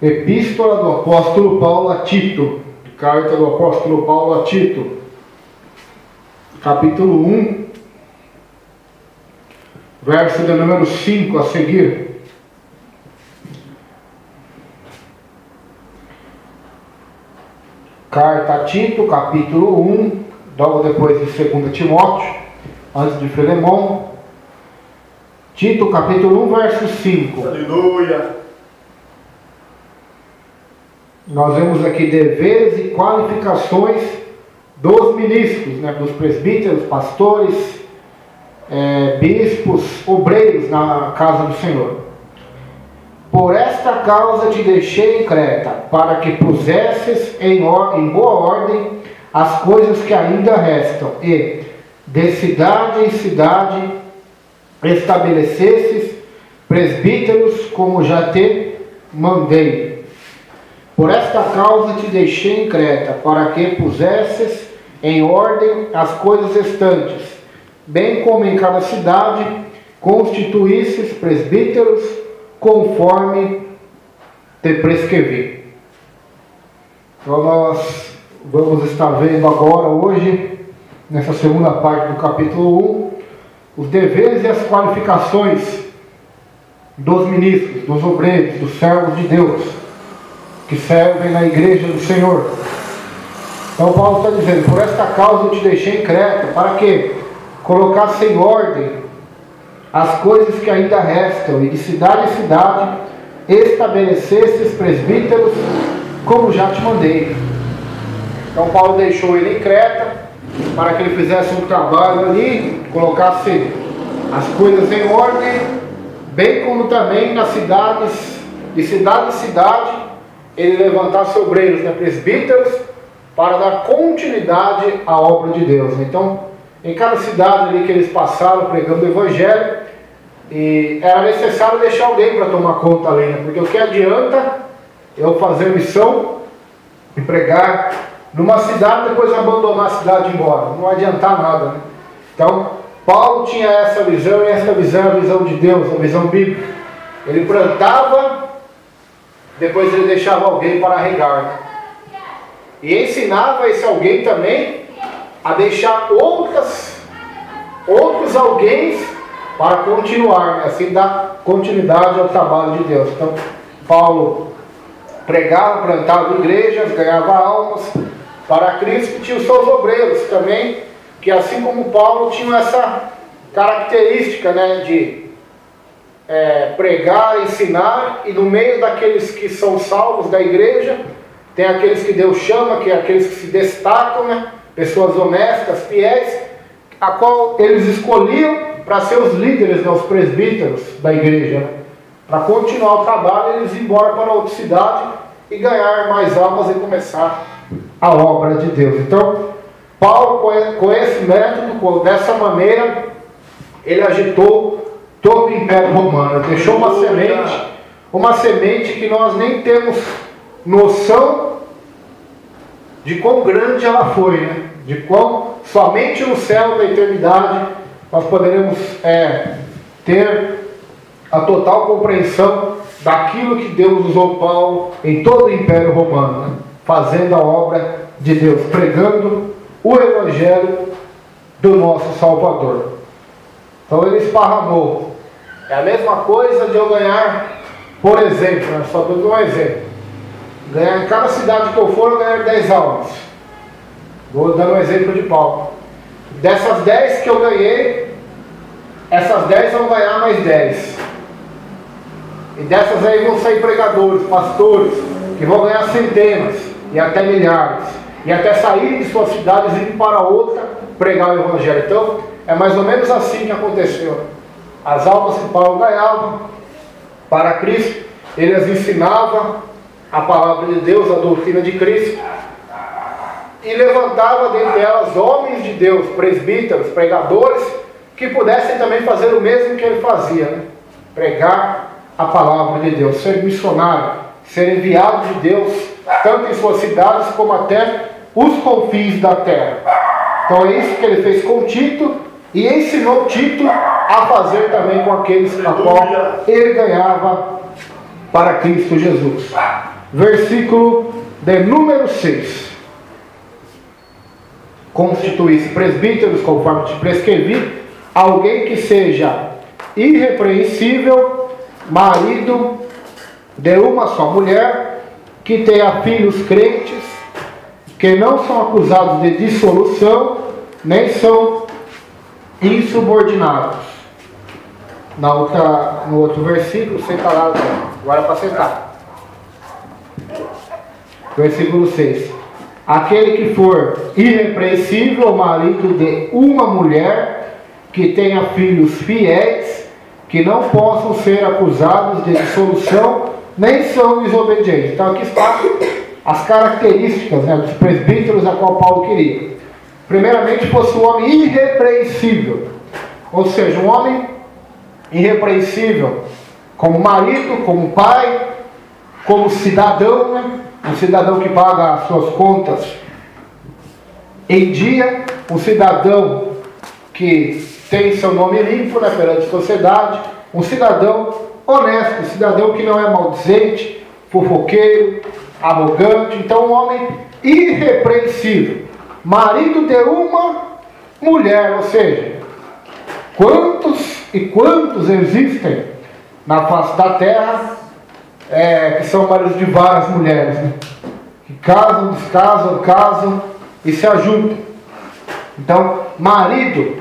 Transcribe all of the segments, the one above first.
Epístola do apóstolo Paulo a Tito, carta do apóstolo Paulo a Tito, capítulo 1, verso de número 5 a seguir. Carta a Tito, capítulo 1, logo depois de 2 Timóteo, antes de Filemão. Tito, capítulo 1, verso 5. Aleluia! Nós vemos aqui deveres e qualificações dos ministros, dos presbíteros, pastores, bispos, obreiros na casa do Senhor. Por esta causa te deixei em Creta, para que pusesses em boa ordem as coisas que ainda restam, e de cidade em cidade estabelecesses presbíteros, como já te mandei. Por esta causa te deixei em Creta, para que pusesses em ordem as coisas restantes, bem como em cada cidade constituísses presbíteros, conforme te prescrevi. Então nós vamos estar vendo agora, hoje, nessa segunda parte do capítulo 1, os deveres e as qualificações dos ministros, dos obreiros, dos servos de Deus, que servem na igreja do Senhor. Então Paulo está dizendo: por esta causa eu te deixei em Creta, para que colocasse em ordem as coisas que ainda restam, e de cidade em cidade estabelecesses presbíteros, como já te mandei. Então Paulo deixou ele em Creta, para que ele fizesse um trabalho ali, colocasse as coisas em ordem, bem como também nas cidades, de cidade em cidade, ele levantasse obreiros, presbíteros, para dar continuidade à obra de Deus. Então, em cada cidade ali que eles passaram pregando o Evangelho, e era necessário deixar alguém para tomar conta ali, porque o que adianta eu fazer missão e pregar numa cidade e depois abandonar a cidade e ir embora? Não adiantar nada, Então, Paulo tinha essa visão, e essa visão é a visão de Deus, a visão bíblica. Ele plantava, depois ele deixava alguém para regar, e ensinava esse alguém também a deixar outros alguém para continuar, assim dar continuidade ao trabalho de Deus. Então Paulo pregava, plantava igrejas, ganhava almas para Cristo, e tinha os seus obreiros também, que assim como Paulo tinham essa característica de pregar, ensinar, e no meio daqueles que são salvos da igreja, tem aqueles que Deus chama, que é aqueles que se destacam, pessoas honestas, fiéis, a qual eles escolhiam para ser os líderes, os presbíteros da igreja, para continuar o trabalho, eles ir embora para outra cidade e ganhar mais almas e começar a obra de Deus. Então, Paulo, com esse método, dessa maneira, ele agitou todo o Império Romano, deixou uma semente que nós nem temos noção de quão grande ela foi, de quão somente no céu da eternidade nós poderemos ter a total compreensão daquilo que Deus usou Paulo em todo o Império Romano, fazendo a obra de Deus, pregando o Evangelho do nosso Salvador. Então ele esparramou. É a mesma coisa de eu ganhar, por exemplo, só dando um exemplo, ganhar em cada cidade que eu for, eu ganhar 10 almas. Vou dando um exemplo de Paulo. Dessas 10 que eu ganhei, essas 10 vão ganhar mais 10. E dessas aí vão sair pregadores, pastores, que vão ganhar centenas e até milhares, e até sair de suas cidades e ir para outra pregar o Evangelho. Então é mais ou menos assim que aconteceu. As almas que Paulo ganhava para Cristo, ele as ensinava a palavra de Deus, a doutrina de Cristo, e levantava dentre elas homens de Deus, presbíteros, pregadores, que pudessem também fazer o mesmo que ele fazia, pregar a palavra de Deus, ser missionário, ser enviado de Deus, tanto em suas cidades como até os confins da terra. Então é isso que ele fez com Tito, e ensinou Tito a fazer também com aqueles a qual ele ganhava para Cristo Jesus. Versículo de número 6. Constituir-se presbíteros, conforme te prescrevi, alguém que seja irrepreensível, marido de uma só mulher, que tenha filhos crentes, que não são acusados de dissolução, nem são insubordinados. No outro versículo, senta lá, agora para sentar. Versículo 6. Aquele que for irrepreensível, marido de uma mulher, que tenha filhos fiéis, que não possam ser acusados de dissolução, nem são desobedientes. Então aqui está as características, né, dos presbíteros a qual Paulo queria. Primeiramente, fosse um homem irrepreensível, ou seja, um homem irrepreensível como marido, como pai, como cidadão, né? Um cidadão que paga as suas contas em dia, um cidadão que tem seu nome limpo, né, perante a sociedade, um cidadão honesto, um cidadão que não é maldizente, fofoqueiro, arrogante. Então um homem irrepreensível, marido de uma mulher, ou seja, quantos e quantos existem na face da terra que são maridos de várias mulheres, né? Que casam, descasam, casam e se ajuntam. Então, marido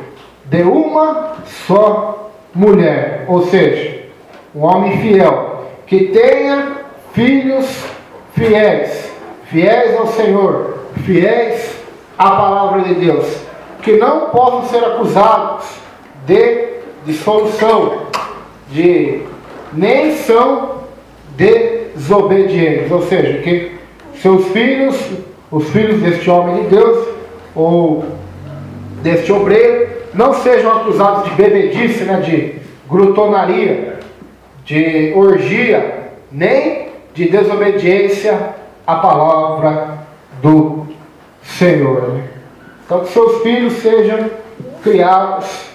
de uma só mulher, ou seja, um homem fiel, que tenha filhos fiéis, fiéis ao Senhor, fiéis à palavra de Deus, que não possam ser acusados de dissolução, nem são desobedientes, ou seja, que seus filhos, os filhos deste homem de Deus, ou deste obreiro, não sejam acusados de bebedice, né, de glutonaria, de orgia, nem de desobediência à palavra do Senhor. Então, que seus filhos sejam criados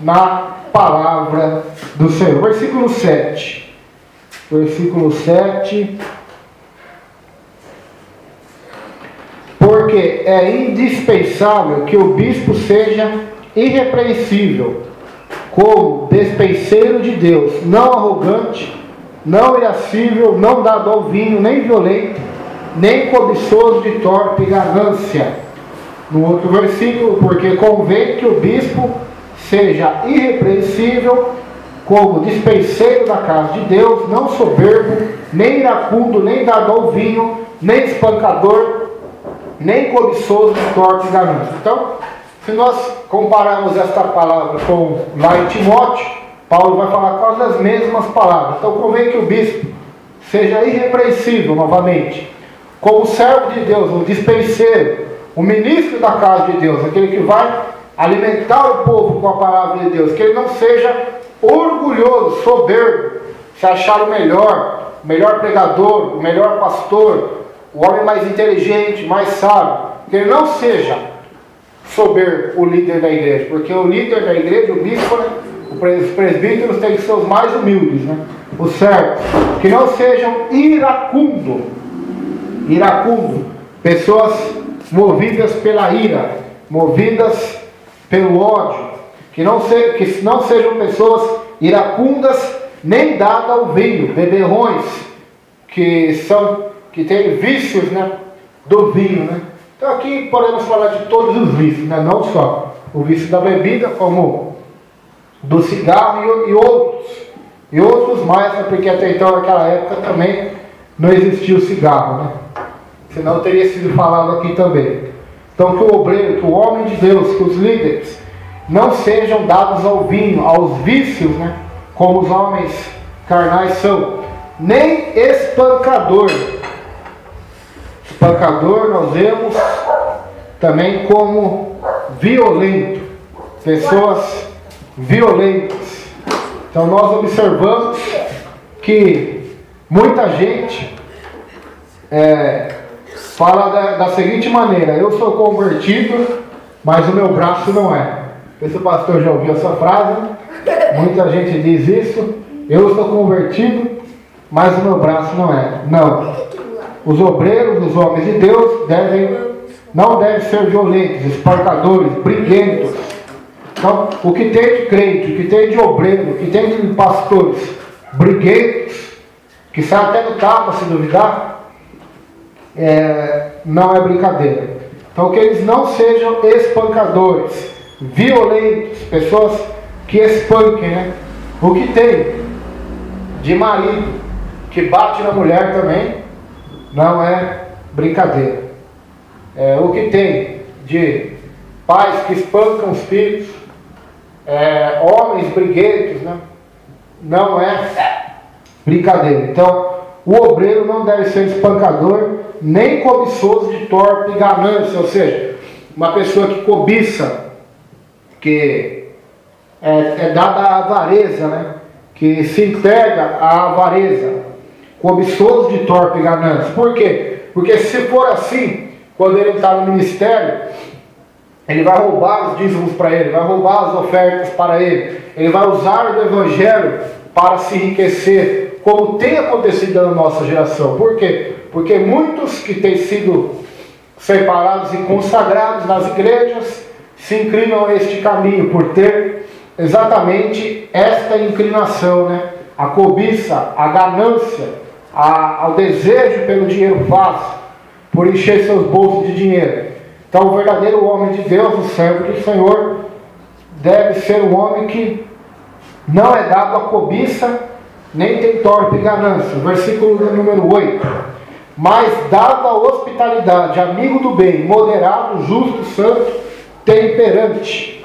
na palavra do Senhor. Versículo 7. Versículo 7. Porque é indispensável que o bispo seja irrepreensível, como despenseiro de Deus, não arrogante, não irascível, não dado ao vinho, nem violento, nem cobiçoso de torpe ganância. No outro versículo, porque convém que o bispo seja irrepreensível, como dispenseiro da casa de Deus, não soberbo, nem iracundo, nem dado ao vinho, nem espancador, nem cobiçoso de torpe ganância. Então, se nós compararmos esta palavra com lá em Timóteo, Paulo vai falar quase as mesmas palavras. Então convém que o bispo seja irrepreensível novamente, como servo de Deus, o dispenseiro, o ministro da casa de Deus, aquele que vai alimentar o povo com a palavra de Deus, que ele não seja orgulhoso, soberbo, se achar o melhor pregador, o melhor pastor, o homem mais inteligente, mais sábio, que ele não seja soberbo, o líder da igreja, porque o líder da igreja, o bispo, né, os presbíteros têm que ser os mais humildes, né, os servos, que não sejam iracundo, pessoas movidas pela ira, movidas pelo ódio, que não sejam pessoas iracundas, nem dadas ao vinho, beberrões, que têm vícios, né, do vinho, né. Então aqui podemos falar de todos os vícios, né? Não só o vício da bebida, como do cigarro e outros mais, né? Porque até então naquela época também não existia o cigarro, né? Senão teria sido falado aqui também. Então que o obreiro, que o homem de Deus, que os líderes não sejam dados ao vinho, aos vícios, né? Como os homens carnais são, nem espancador. Espancador nós vemos também como violento, pessoas violentas. Então nós observamos que muita gente fala da seguinte maneira: eu sou convertido, mas o meu braço não é. Esse pastor já ouviu essa frase, muita gente diz isso: eu sou convertido, mas o meu braço não é. Não. Os obreiros, os homens de Deus, não devem ser violentos, espancadores, briguentos. Então, o que tem de crente, o que tem de obreiro, o que tem de pastores briguentos, que saem até do tapa, se duvidar, não é brincadeira. Então, que eles não sejam espancadores, violentos, pessoas que espanquem, né? O que tem de marido que bate na mulher também não é brincadeira. O que tem de pais que espancam os filhos, homens briguentos, né? Não é brincadeira. Então, o obreiro não deve ser espancador, nem cobiçoso de torpe ganância, ou seja, uma pessoa que cobiça, que é dada à avareza, né? Que se entrega à avareza, cobiçoso de torpe ganância. Por quê? Porque se for assim, quando ele está no ministério, ele vai roubar os dízimos para ele, vai roubar as ofertas para ele vai usar do evangelho para se enriquecer, como tem acontecido na nossa geração. Por quê? Porque muitos que têm sido separados e consagrados nas igrejas se inclinam a este caminho, por ter exatamente esta inclinação, né? A cobiça, a ganância, ao desejo pelo dinheiro fácil, por encher seus bolsos de dinheiro. Então, o verdadeiro homem de Deus, o servo do Senhor, deve ser um homem que não é dado a cobiça, nem tem torpe ganância. Versículo número 8. Mas dado a hospitalidade, amigo do bem, moderado, justo, santo, temperante.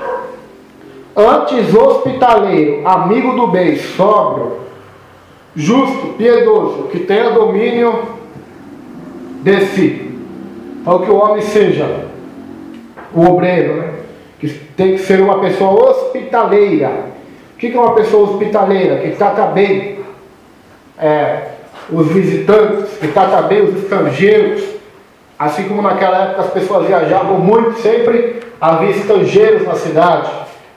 Antes hospitaleiro, amigo do bem, sóbrio, justo, piedoso, que tenha domínio de si. Então, que o homem seja o obreiro, né? Que tem que ser uma pessoa hospitaleira. O que é uma pessoa hospitaleira? Que trata bem os visitantes, que trata bem os estrangeiros. Assim como naquela época as pessoas viajavam muito, sempre havia estrangeiros na cidade.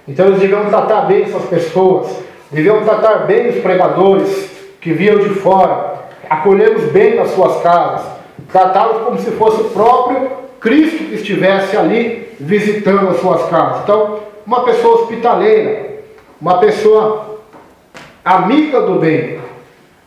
Então eles deviam tratar bem essas pessoas, deviam tratar bem os pregadores que vinham de fora, acolhê-los bem nas suas casas, tratá-los como se fosse o próprio Cristo que estivesse ali visitando as suas casas. Então, uma pessoa hospitaleira, uma pessoa amiga do bem,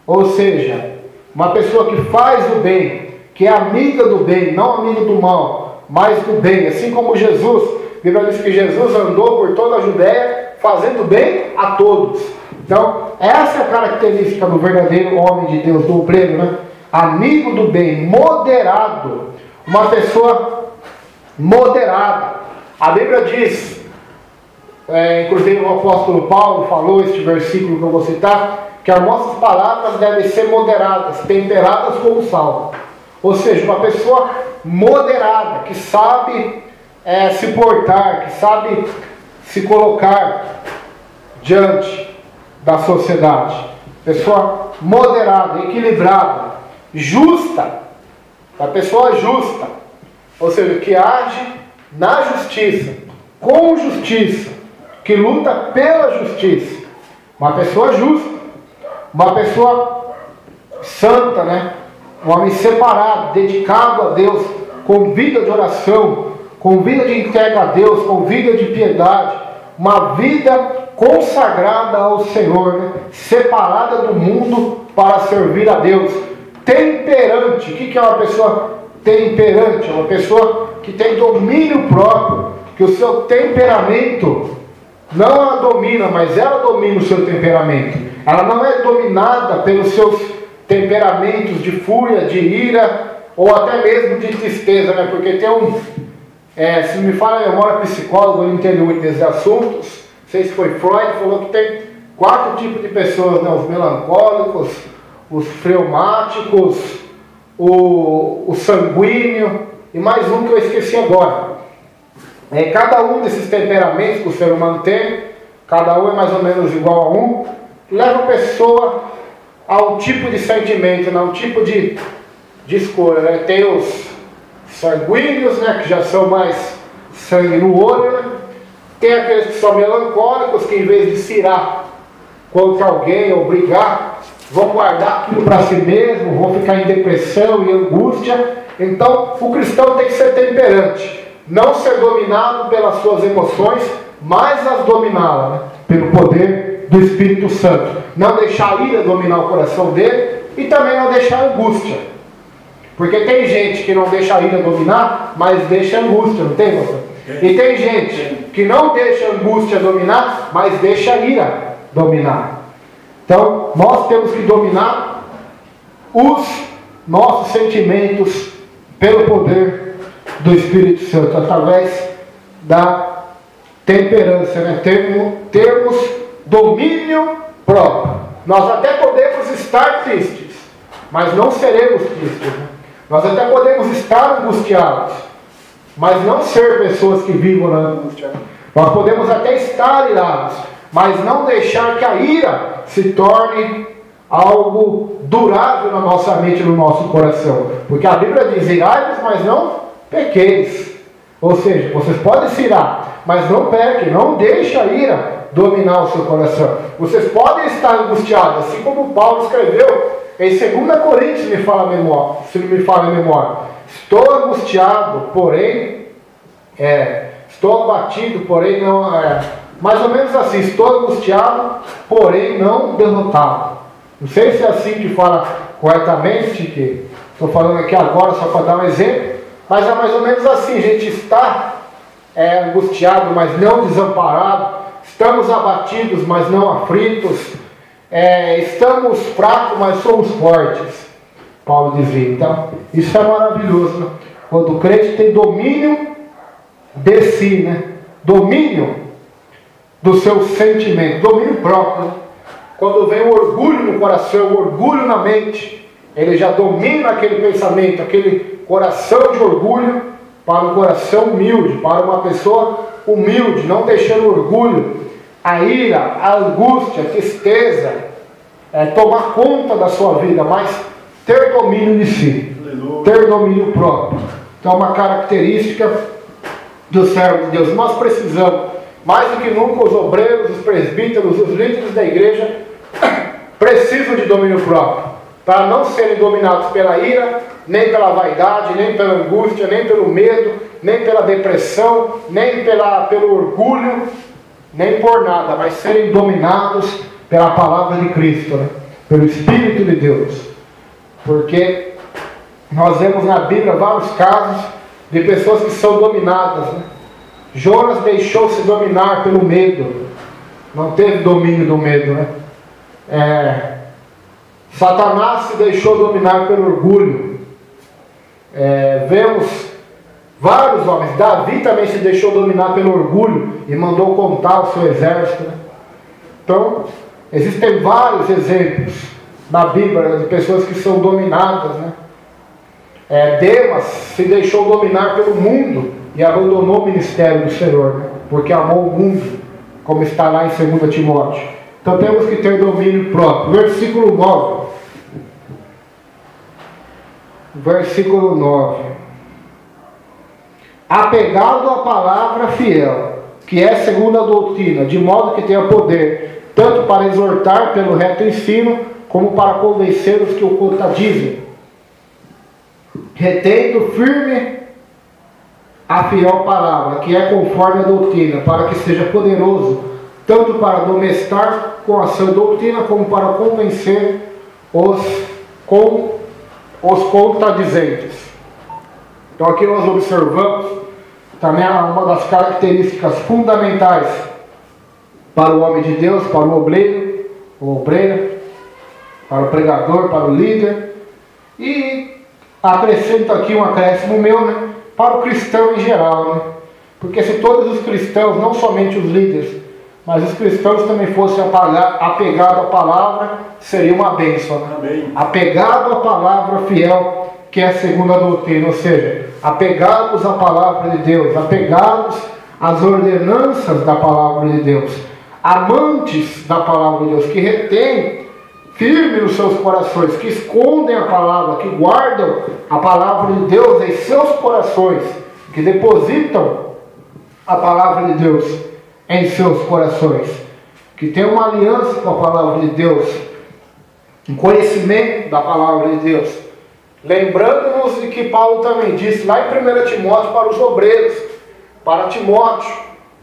ou seja, uma pessoa que faz o bem, que é amiga do bem, não amigo do mal, mas do bem. Assim como Jesus, a Bíblia diz que Jesus andou por toda a Judéia fazendo bem a todos. Então, essa é a característica do verdadeiro homem de Deus, do obreiro, né? Amigo do bem, moderado, uma pessoa moderada. A Bíblia diz, inclusive o apóstolo Paulo falou este versículo que eu vou citar, que as nossas palavras devem ser moderadas, temperadas como sal. Ou seja, uma pessoa moderada, que sabe se portar, que sabe se colocar diante da sociedade. Pessoa moderada, equilibrada, justa. A pessoa justa, ou seja, que age na justiça, com justiça, que luta pela justiça. Uma pessoa justa, uma pessoa santa, né? Um homem separado, dedicado a Deus, com vida de oração, com vida de entrega a Deus, com vida de piedade, uma vida consagrada ao Senhor, né? Separada do mundo para servir a Deus. Temperante. O que é uma pessoa temperante? É uma pessoa que tem domínio próprio, que o seu temperamento não ela domina, mas ela domina o seu temperamento. Ela não é dominada pelos seus temperamentos de fúria, de ira, ou até mesmo de tristeza, né? Porque tem se me fala a memória, psicólogo, eu entendo muito desses assuntos, não sei se foi Freud, falou que tem 4 tipos de pessoas, né? Os melancólicos, os fleumáticos, o sanguíneo, e mais um que eu esqueci agora. Cada um desses temperamentos que o ser humano tem, cada um é mais ou menos igual a um, leva a pessoa a um tipo de sentimento, né? Um tipo de escolha, né? Tem os sanguíneos, né? Que já são mais sangue no olho, né? Tem aqueles que são melancólicos, que em vez de se irar contra alguém ou brigar, vão guardar aquilo para si mesmo, vão ficar em depressão e angústia. Então, o cristão tem que ser temperante, não ser dominado pelas suas emoções, mas as dominá-las, né? Pelo poder do Espírito Santo. Não deixar a ira dominar o coração dele e também não deixar a angústia. Porque tem gente que não deixa a ira dominar, mas deixa a angústia, não tem, pastor? E tem gente que não deixa a angústia dominar, mas deixa a ira dominar. Então, nós temos que dominar os nossos sentimentos pelo poder do Espírito Santo, através da temperança, né? Termos domínio próprio. Nós até podemos estar tristes, mas não seremos tristes, né? Nós até podemos estar angustiados, mas não ser pessoas que vivam na angústia. Nós podemos até estar irados, mas não deixar que a ira se torne algo durável na nossa mente e no nosso coração. Porque a Bíblia diz: irai-vos, mas não pequeis. Ou seja, vocês podem se irar, mas não pequem, não deixe a ira dominar o seu coração. Vocês podem estar angustiados, assim como Paulo escreveu em 2 Coríntios, se não me falha a memória. Estou angustiado, porém, estou abatido, porém não... mais ou menos assim, estou angustiado, porém não derrotado. Não sei se é assim que fala corretamente, que estou falando aqui agora só para dar um exemplo, mas é mais ou menos assim: a gente está angustiado, mas não desamparado, estamos abatidos, mas não aflitos, estamos fracos, mas somos fortes, Paulo dizia. Então, isso é maravilhoso, né? Quando o crente tem domínio de si, né? Domínio do seu sentimento, domínio próprio, né? Quando vem o orgulho no coração, o orgulho na mente, ele já domina aquele pensamento, aquele coração de orgulho, para um coração humilde, para uma pessoa humilde, não deixando o orgulho, a ira, a angústia, a tristeza tomar conta da sua vida, mas ter domínio de si, ter domínio próprio. Então, é uma característica do servo de Deus. Nós precisamos, mais do que nunca, os obreiros, os presbíteros, os líderes da igreja precisam de domínio próprio, para não serem dominados pela ira, nem pela vaidade, nem pela angústia, nem pelo medo, nem pela depressão, nem pelo orgulho, nem por nada, mas serem dominados pela palavra de Cristo, né? Pelo Espírito de Deus. Porque nós vemos na Bíblia vários casos de pessoas que são dominadas, né? Jonas deixou-se dominar pelo medo, não teve domínio do medo, né? Satanás se deixou dominar pelo orgulho. Vemos vários homens. Davi também se deixou dominar pelo orgulho e mandou contar o seu exército, né? Então, existem vários exemplos na Bíblia de pessoas que são dominadas, né? Demas se deixou dominar pelo mundo e abandonou o ministério do Senhor, né? Porque amou o mundo, como está lá em 2 Timóteo. Então temos que ter domínio próprio. Versículo 9. Versículo 9. Apegado à palavra fiel, que é segundo a doutrina, de modo que tenha poder, tanto para exortar pelo reto ensino, como para convencer os que o contradizem. Retendo firme a fiel palavra, que é conforme a doutrina, para que seja poderoso, tanto para admoestar com a sã doutrina, como para convencer os contradizentes. Então aqui nós observamos também uma das características fundamentais para o homem de Deus, para o obreiro, ou obreira, para o pregador, para o líder, e acrescento aqui um acréscimo meu, né, para o cristão em geral, né? Porque se todos os cristãos, não somente os líderes, mas os cristãos também fossem apegados à palavra, seria uma bênção, né? Amém. Apegado à palavra fiel, que é segundo a doutrina, ou seja, apegados à palavra de Deus, apegados às ordenanças da palavra de Deus, amantes da palavra de Deus, que retêm firme nos seus corações, que escondem a palavra, que guardam a palavra de Deus em seus corações, que depositam a palavra de Deus em seus corações, que tem uma aliança com a palavra de Deus um conhecimento da palavra de Deus. Lembrando-nos de que Paulo também disse lá em 1 Timóteo para os obreiros, para Timóteo: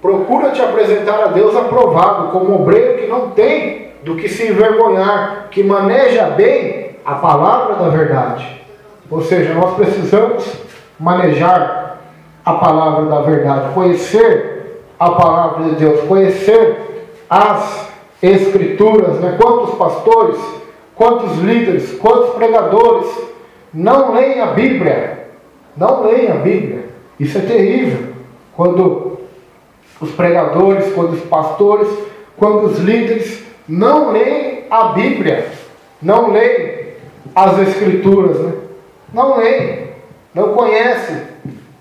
procura te apresentar a Deus aprovado, como obreiro que não tem do que se envergonhar, que maneja bem a palavra da verdade. Ou seja, nós precisamos manejar a palavra da verdade, conhecer a palavra de Deus, conhecer as Escrituras, né? Quantos pastores, quantos líderes, quantos pregadores não leem a Bíblia? Não leem a Bíblia. Isso é terrível. Quando os pregadores, quando os pastores, quando os líderes não leem a Bíblia, não leem as Escrituras, né? Não leem, não conhecem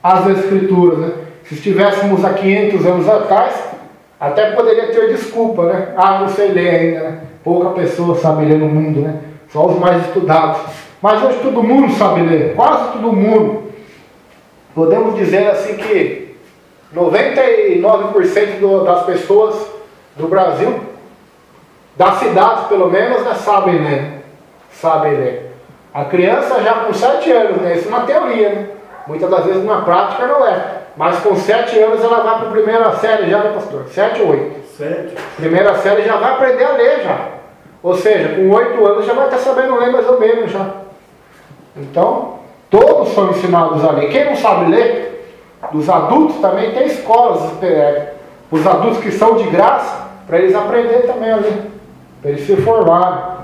as Escrituras, né? Se estivéssemos há 500 anos atrás, até poderia ter desculpa, né? Ah, não sei ler ainda, né? Pouca pessoa sabe ler no mundo, né? Só os mais estudados. Mas hoje todo mundo sabe ler, quase todo mundo. Podemos dizer assim que 99% das pessoas do Brasil, das cidades pelo menos, né, sabem ler. Sabem ler. A criança já com 7 anos, né? Isso na teoria, né? Muitas das vezes na prática não é. Mas com 7 anos ela vai para a primeira série já, né, pastor? 7 ou 8? 7. Primeira série já vai aprender a ler já. Ou seja, com 8 anos já vai estar sabendo ler mais ou menos já. Então, todos são ensinados a ler. Quem não sabe ler, dos adultos também tem escolas, os adultos que são de graça, para eles aprenderem também a ler. Para eles se formarem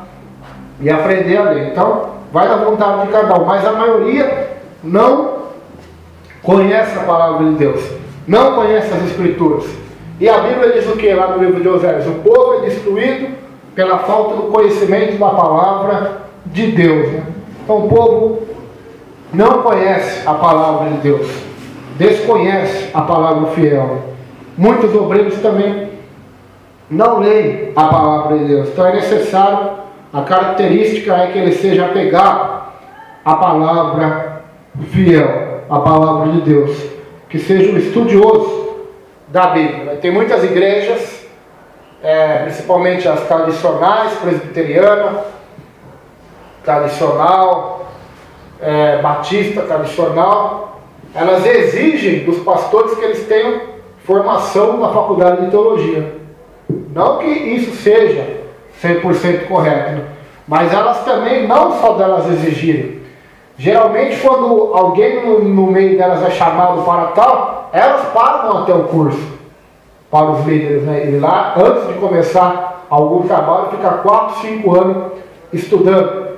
e aprender a ler. Então, vai da vontade de cada um. Mas a maioria não conhece a palavra de Deus, não conhece as Escrituras. E a Bíblia diz o que lá no livro de Oséias? O povo é destruído pela falta do conhecimento da palavra de Deus, né? Então o povo não conhece a palavra de Deus, desconhece a palavra fiel. Muitos obreiros também não leem a palavra de Deus. Então é necessário, a característica é que ele seja apegado à palavra fiel, a palavra de Deus, que seja um estudioso da Bíblia. Tem muitas igrejas, principalmente as tradicionais, presbiteriana, tradicional, batista tradicional, elas exigem dos pastores que eles tenham formação na faculdade de teologia. Não que isso seja 100% correto, né? Mas elas também, não só delas exigirem. Geralmente, quando alguém no meio delas é chamado para tal, elas pagam até o curso para os líderes, né? E lá, antes de começar algum trabalho, fica 4, 5 anos estudando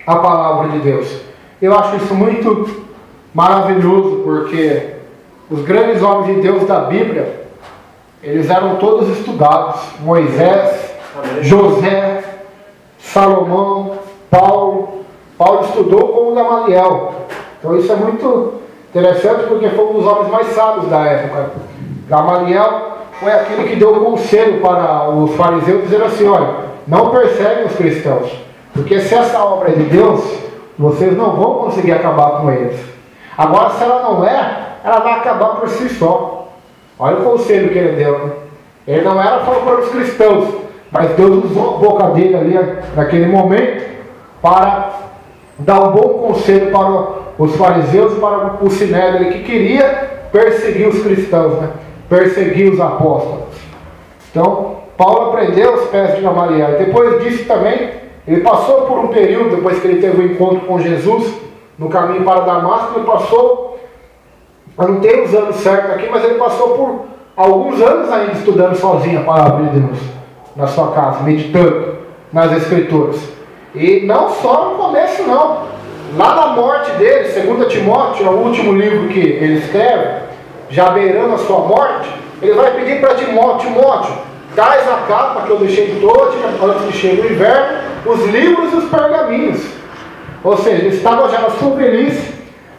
a palavra de Deus. Eu acho isso muito maravilhoso, porque os grandes homens de Deus da Bíblia, eles eram todos estudados. Moisés, José, Salomão, Paulo estudou com Gamaliel. Então isso é muito interessante, porque foi um dos homens mais sábios da época. Gamaliel foi aquele que deu conselho para os fariseus, dizendo assim: olha, não perseguem os cristãos, porque se essa obra é de Deus, vocês não vão conseguir acabar com eles. Agora, se ela não é, ela vai acabar por si só. Olha o conselho que ele deu, né? Ele não era só para os cristãos, mas Deus usou a boca dele ali, naquele momento, para dar um bom conselho para os fariseus e para o sinédrio, que queria perseguir os cristãos, né? Perseguir os apóstolos. Então, Paulo aprendeu os pés de Gamaliel. Depois disso também, ele passou por um período, depois que ele teve um encontro com Jesus, no caminho para Damasco, ele passou, eu não tenho os anos certos aqui, mas ele passou por alguns anos ainda estudando sozinho a palavra de Deus, na sua casa, meditando nas Escrituras. E não só no começo não, lá na morte dele, 2 Timóteo, é o último livro que ele escreve, já beirando a sua morte, ele vai pedir para Timóteo: traz a capa que eu deixei de Troade, antes que chegue o inverno, os livros e os pergaminhos. Ou seja, ele estava já na sua velhice,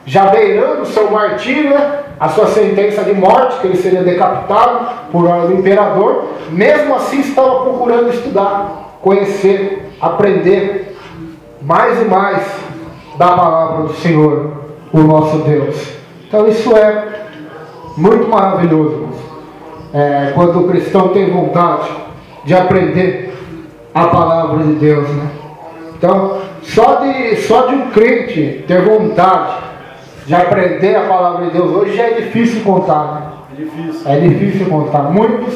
já beirando o seu martírio, né? A sua sentença de morte, que ele seria decapitado por ordem do imperador. Mesmo assim estava procurando estudar, conhecer, aprender mais e mais da palavra do Senhor, o nosso Deus. Então isso é muito maravilhoso, quando o cristão tem vontade de aprender a palavra de Deus, né? Então, só de um crente ter vontade de aprender a palavra de Deus hoje já é difícil contar, né? É difícil contar. Muitos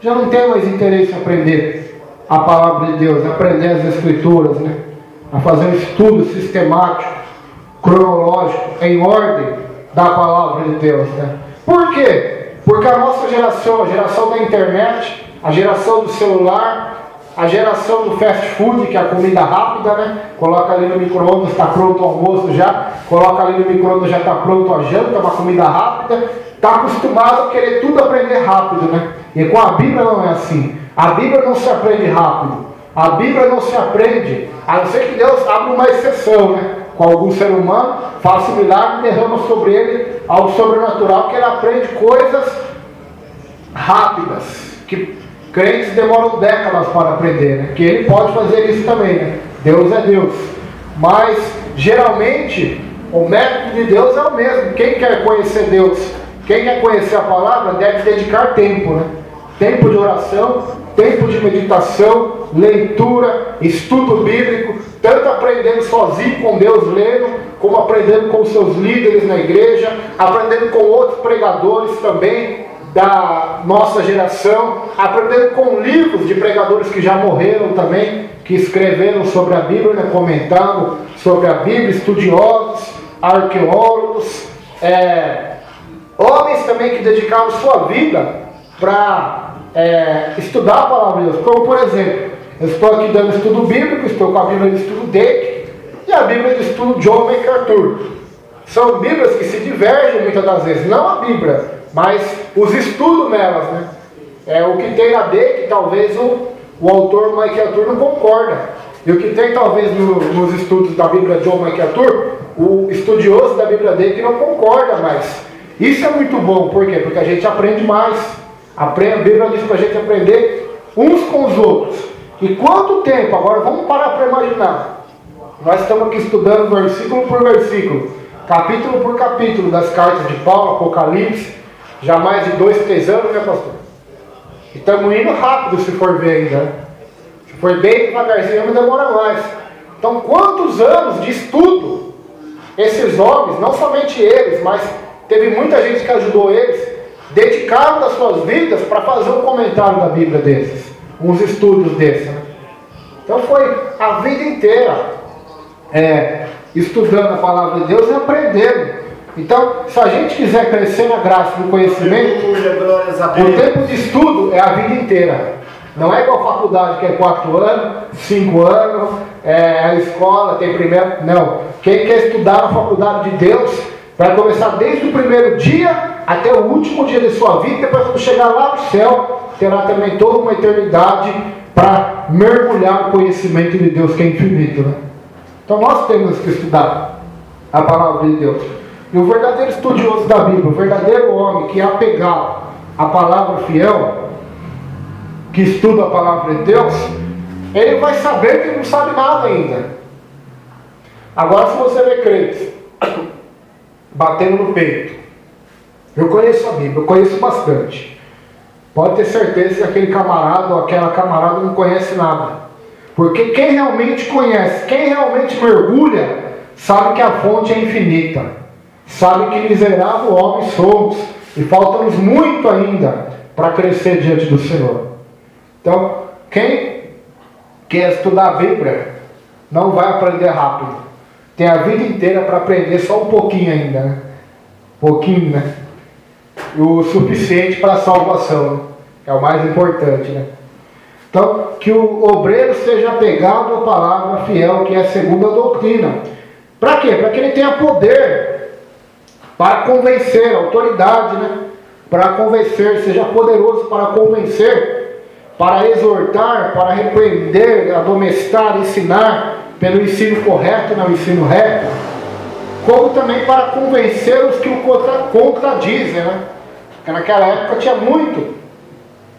já não têm mais interesse em aprender a palavra de Deus, aprender as Escrituras, né? A fazer um estudo sistemático, cronológico, em ordem da palavra de Deus, né? Por quê? Porque a nossa geração, a geração da internet, a geração do celular, a geração do fast food, que é a comida rápida, né? Coloca ali no micro-ondas, está pronto o almoço já. Coloca ali no micro-ondas, já está pronto a janta, uma comida rápida. Está acostumado a querer tudo aprender rápido, né? E com a Bíblia não é assim. A Bíblia não se aprende rápido. A Bíblia não se aprende, a não ser que Deus abra uma exceção, né? Com algum ser humano, faça um milagre e derrama sobre ele algo sobrenatural, que ele aprende coisas rápidas, que crentes demoram décadas para aprender, né? Que ele pode fazer isso também, né? Deus é Deus. Mas, geralmente, o método de Deus é o mesmo. Quem quer conhecer Deus, quem quer conhecer a palavra, deve dedicar tempo, né? Tempo de oração, tempo de meditação, leitura, estudo bíblico, tanto aprendendo sozinho com Deus lendo, como aprendendo com seus líderes na igreja, aprendendo com outros pregadores também da nossa geração, aprendendo com livros de pregadores que já morreram também, que escreveram sobre a Bíblia, né, comentando sobre a Bíblia, estudiosos, arqueólogos, homens também que dedicaram sua vida para estudar a palavra de Deus. Como, por exemplo, eu estou aqui dando estudo bíblico, estou com a Bíblia de estudo Dake e a Bíblia de estudo John MacArthur. São Bíblias que se divergem muitas das vezes, não a Bíblia, mas os estudos nelas, né? O que tem na Dake, talvez o autor MacArthur não concorda. E o que tem talvez nos estudos da Bíblia John MacArthur, o estudioso da Bíblia Dake não concorda mais. Isso é muito bom, por quê? Porque a gente aprende mais. A Bíblia diz para a gente aprender uns com os outros. E quanto tempo? Agora vamos parar para imaginar. Nós estamos aqui estudando versículo por versículo, capítulo por capítulo das cartas de Paulo, Apocalipse, já mais de 2, 3 anos, né, pastor? E estamos indo rápido, se for ver ainda, né? Se for bem devagarzinho, não demora mais. Então, quantos anos de estudo esses homens, não somente eles, mas teve muita gente que ajudou eles, dedicaram das suas vidas para fazer um comentário da Bíblia desses, uns estudos desses, né? Então foi a vida inteira estudando a palavra de Deus e aprendendo. Então, se a gente quiser crescer na graça e no conhecimento, o tempo de estudo é a vida inteira. Não é igual a faculdade, que é 4 anos, 5 anos, a escola tem primeiro. Não. Quem quer estudar na faculdade de Deus vai começar desde o primeiro dia até o último dia de sua vida. Depois, quando chegar lá no céu, terá também toda uma eternidade para mergulhar no conhecimento de Deus, que é infinito, né? Então nós temos que estudar a palavra de Deus. E o verdadeiro estudioso da Bíblia, o verdadeiro homem que é apegado à palavra fiel, que estuda a palavra de Deus, ele vai saber que ele não sabe nada ainda. Agora, se você vê crentes batendo no peito, eu conheço a Bíblia, eu conheço bastante, pode ter certeza que aquele camarada ou aquela camarada não conhece nada. Porque quem realmente conhece, quem realmente mergulha, sabe que a fonte é infinita. Sabe que miserável homem somos. E falta-nos muito ainda para crescer diante do Senhor. Então, quem quer estudar a Bíblia, não vai aprender rápido. Tem a vida inteira para aprender só um pouquinho ainda, né? Pouquinho, né? O suficiente para a salvação, né? É o mais importante, né? Então, que o obreiro seja apegado à palavra fiel, que é segundo a doutrina. Para quê? Para que ele tenha poder para convencer, autoridade, né? Para convencer, seja poderoso para convencer, para exortar, para repreender, admoestar, ensinar pelo ensino correto, não ensino reto, como também para convencer os que o contradizem, né? Porque naquela época tinha muito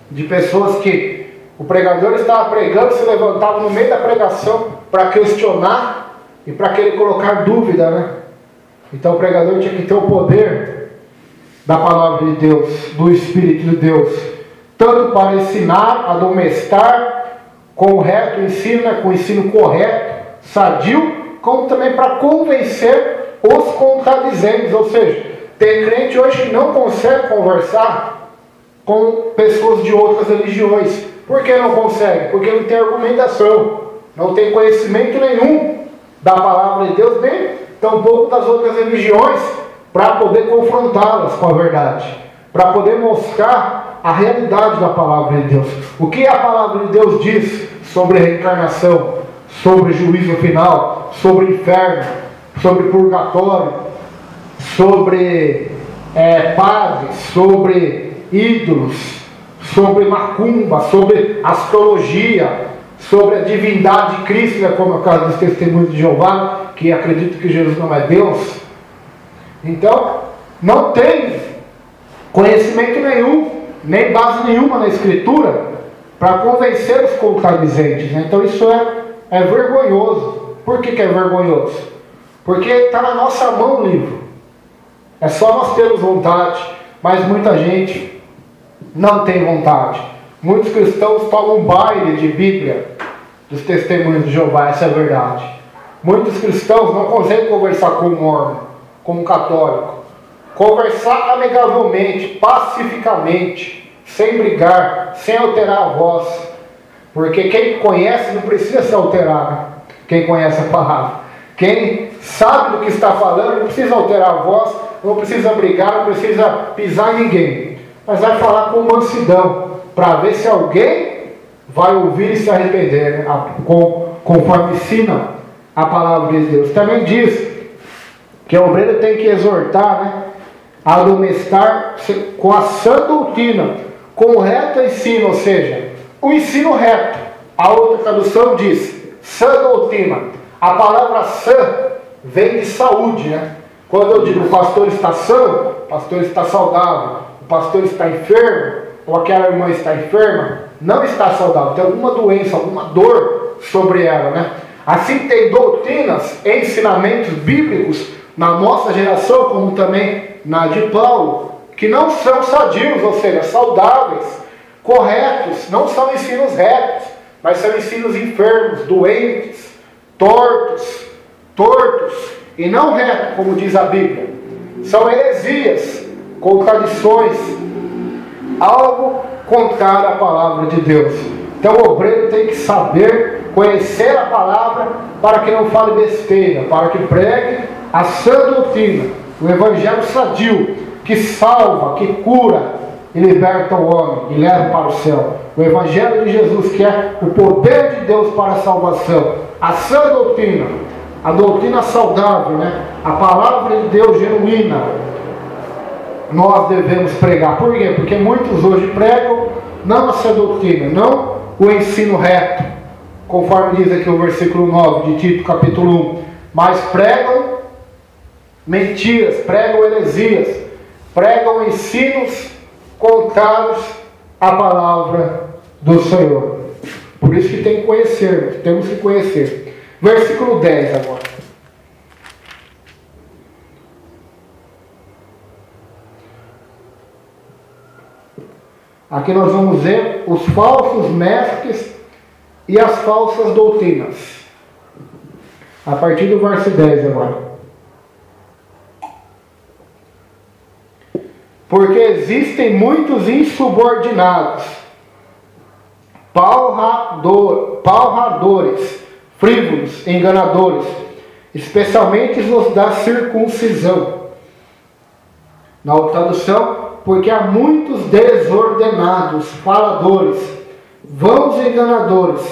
de pessoas que o pregador estava pregando, se levantava no meio da pregação para questionar e para querer colocar dúvida, né? Então o pregador tinha que ter o poder da palavra de Deus, do Espírito de Deus, tanto para ensinar, admoestar com o reto ensino, né? Com o ensino correto, sadio, como também para convencer os contradizentes. Ou seja, tem crente hoje que não consegue conversar com pessoas de outras religiões. Por que não consegue? Porque não tem argumentação, não tem conhecimento nenhum da palavra de Deus, nem tampouco das outras religiões, para poder confrontá-las com a verdade, para poder mostrar a realidade da palavra de Deus. O que a palavra de Deus diz sobre reencarnação, sobre juízo final, sobre inferno, sobre purgatório, sobre padres, sobre ídolos, sobre macumba, sobre astrologia, sobre a divindade de Cristo, como é o caso dos testemunhos de Jeová, que acreditam que Jesus não é Deus. Então, não tem conhecimento nenhum, nem base nenhuma na Escritura para convencer os contradizentes. Então isso é vergonhoso. Por que é vergonhoso? Porque está na nossa mão o livro. É só nós termos vontade, mas muita gente não tem vontade. Muitos cristãos tomam baile de Bíblia dos testemunhos de Jeová, essa é a verdade. Muitos cristãos não conseguem conversar com o mormon, com o católico. Conversar amigavelmente, pacificamente, sem brigar, sem alterar a voz. Porque quem conhece não precisa se alterar, né? Quem conhece a palavra. Quem sabe do que está falando não precisa alterar a voz, não precisa brigar, não precisa pisar em ninguém. Mas vai falar com mansidão, para ver se alguém vai ouvir e se arrepender, né? Conforme ensina a palavra de Deus. Também diz que o obreiro tem que exortar, né? A admoestar com a sã doutrina, com o reto ensino, ou seja, o ensino reto. A outra tradução diz sã doutrina. A palavra sã vem de saúde, né? Quando eu digo o pastor está sã, o pastor está saudável, o pastor está enfermo, ou aquela irmã está enferma, não está saudável, tem alguma doença, alguma dor sobre ela, né? Assim tem doutrinas, ensinamentos bíblicos na nossa geração, como também na de Paulo, que não são sadios, ou seja, saudáveis, corretos, não são ensinos retos, mas são ensinos enfermos, doentes, tortos, e não retos, como diz a Bíblia. São heresias, contradições, algo contrário à palavra de Deus. Então o obreiro tem que saber, conhecer a palavra, para que não fale besteira, para que pregue a sã doutrina, o evangelho sadio, que salva, que cura e liberta o homem e leva para o céu. O evangelho de Jesus, que é o poder de Deus para a salvação. A sã doutrina, a doutrina saudável, né? A palavra de Deus genuína, nós devemos pregar. Por quê? Porque muitos hoje pregam não a sã doutrina, não o ensino reto, conforme diz aqui o versículo 9 de Tito capítulo 1, mas pregam mentiras, pregam heresias, pregam ensinos contrários à palavra do Senhor. Por isso que tem que conhecer, temos que conhecer. Versículo 10 agora. Aqui nós vamos ver os falsos mestres e as falsas doutrinas. A partir do verso 10 agora. Porque existem muitos insubordinados, palradores, frívolos, enganadores, especialmente os da circuncisão. Na outra tradução, porque há muitos desordenados, faladores, vãos enganadores,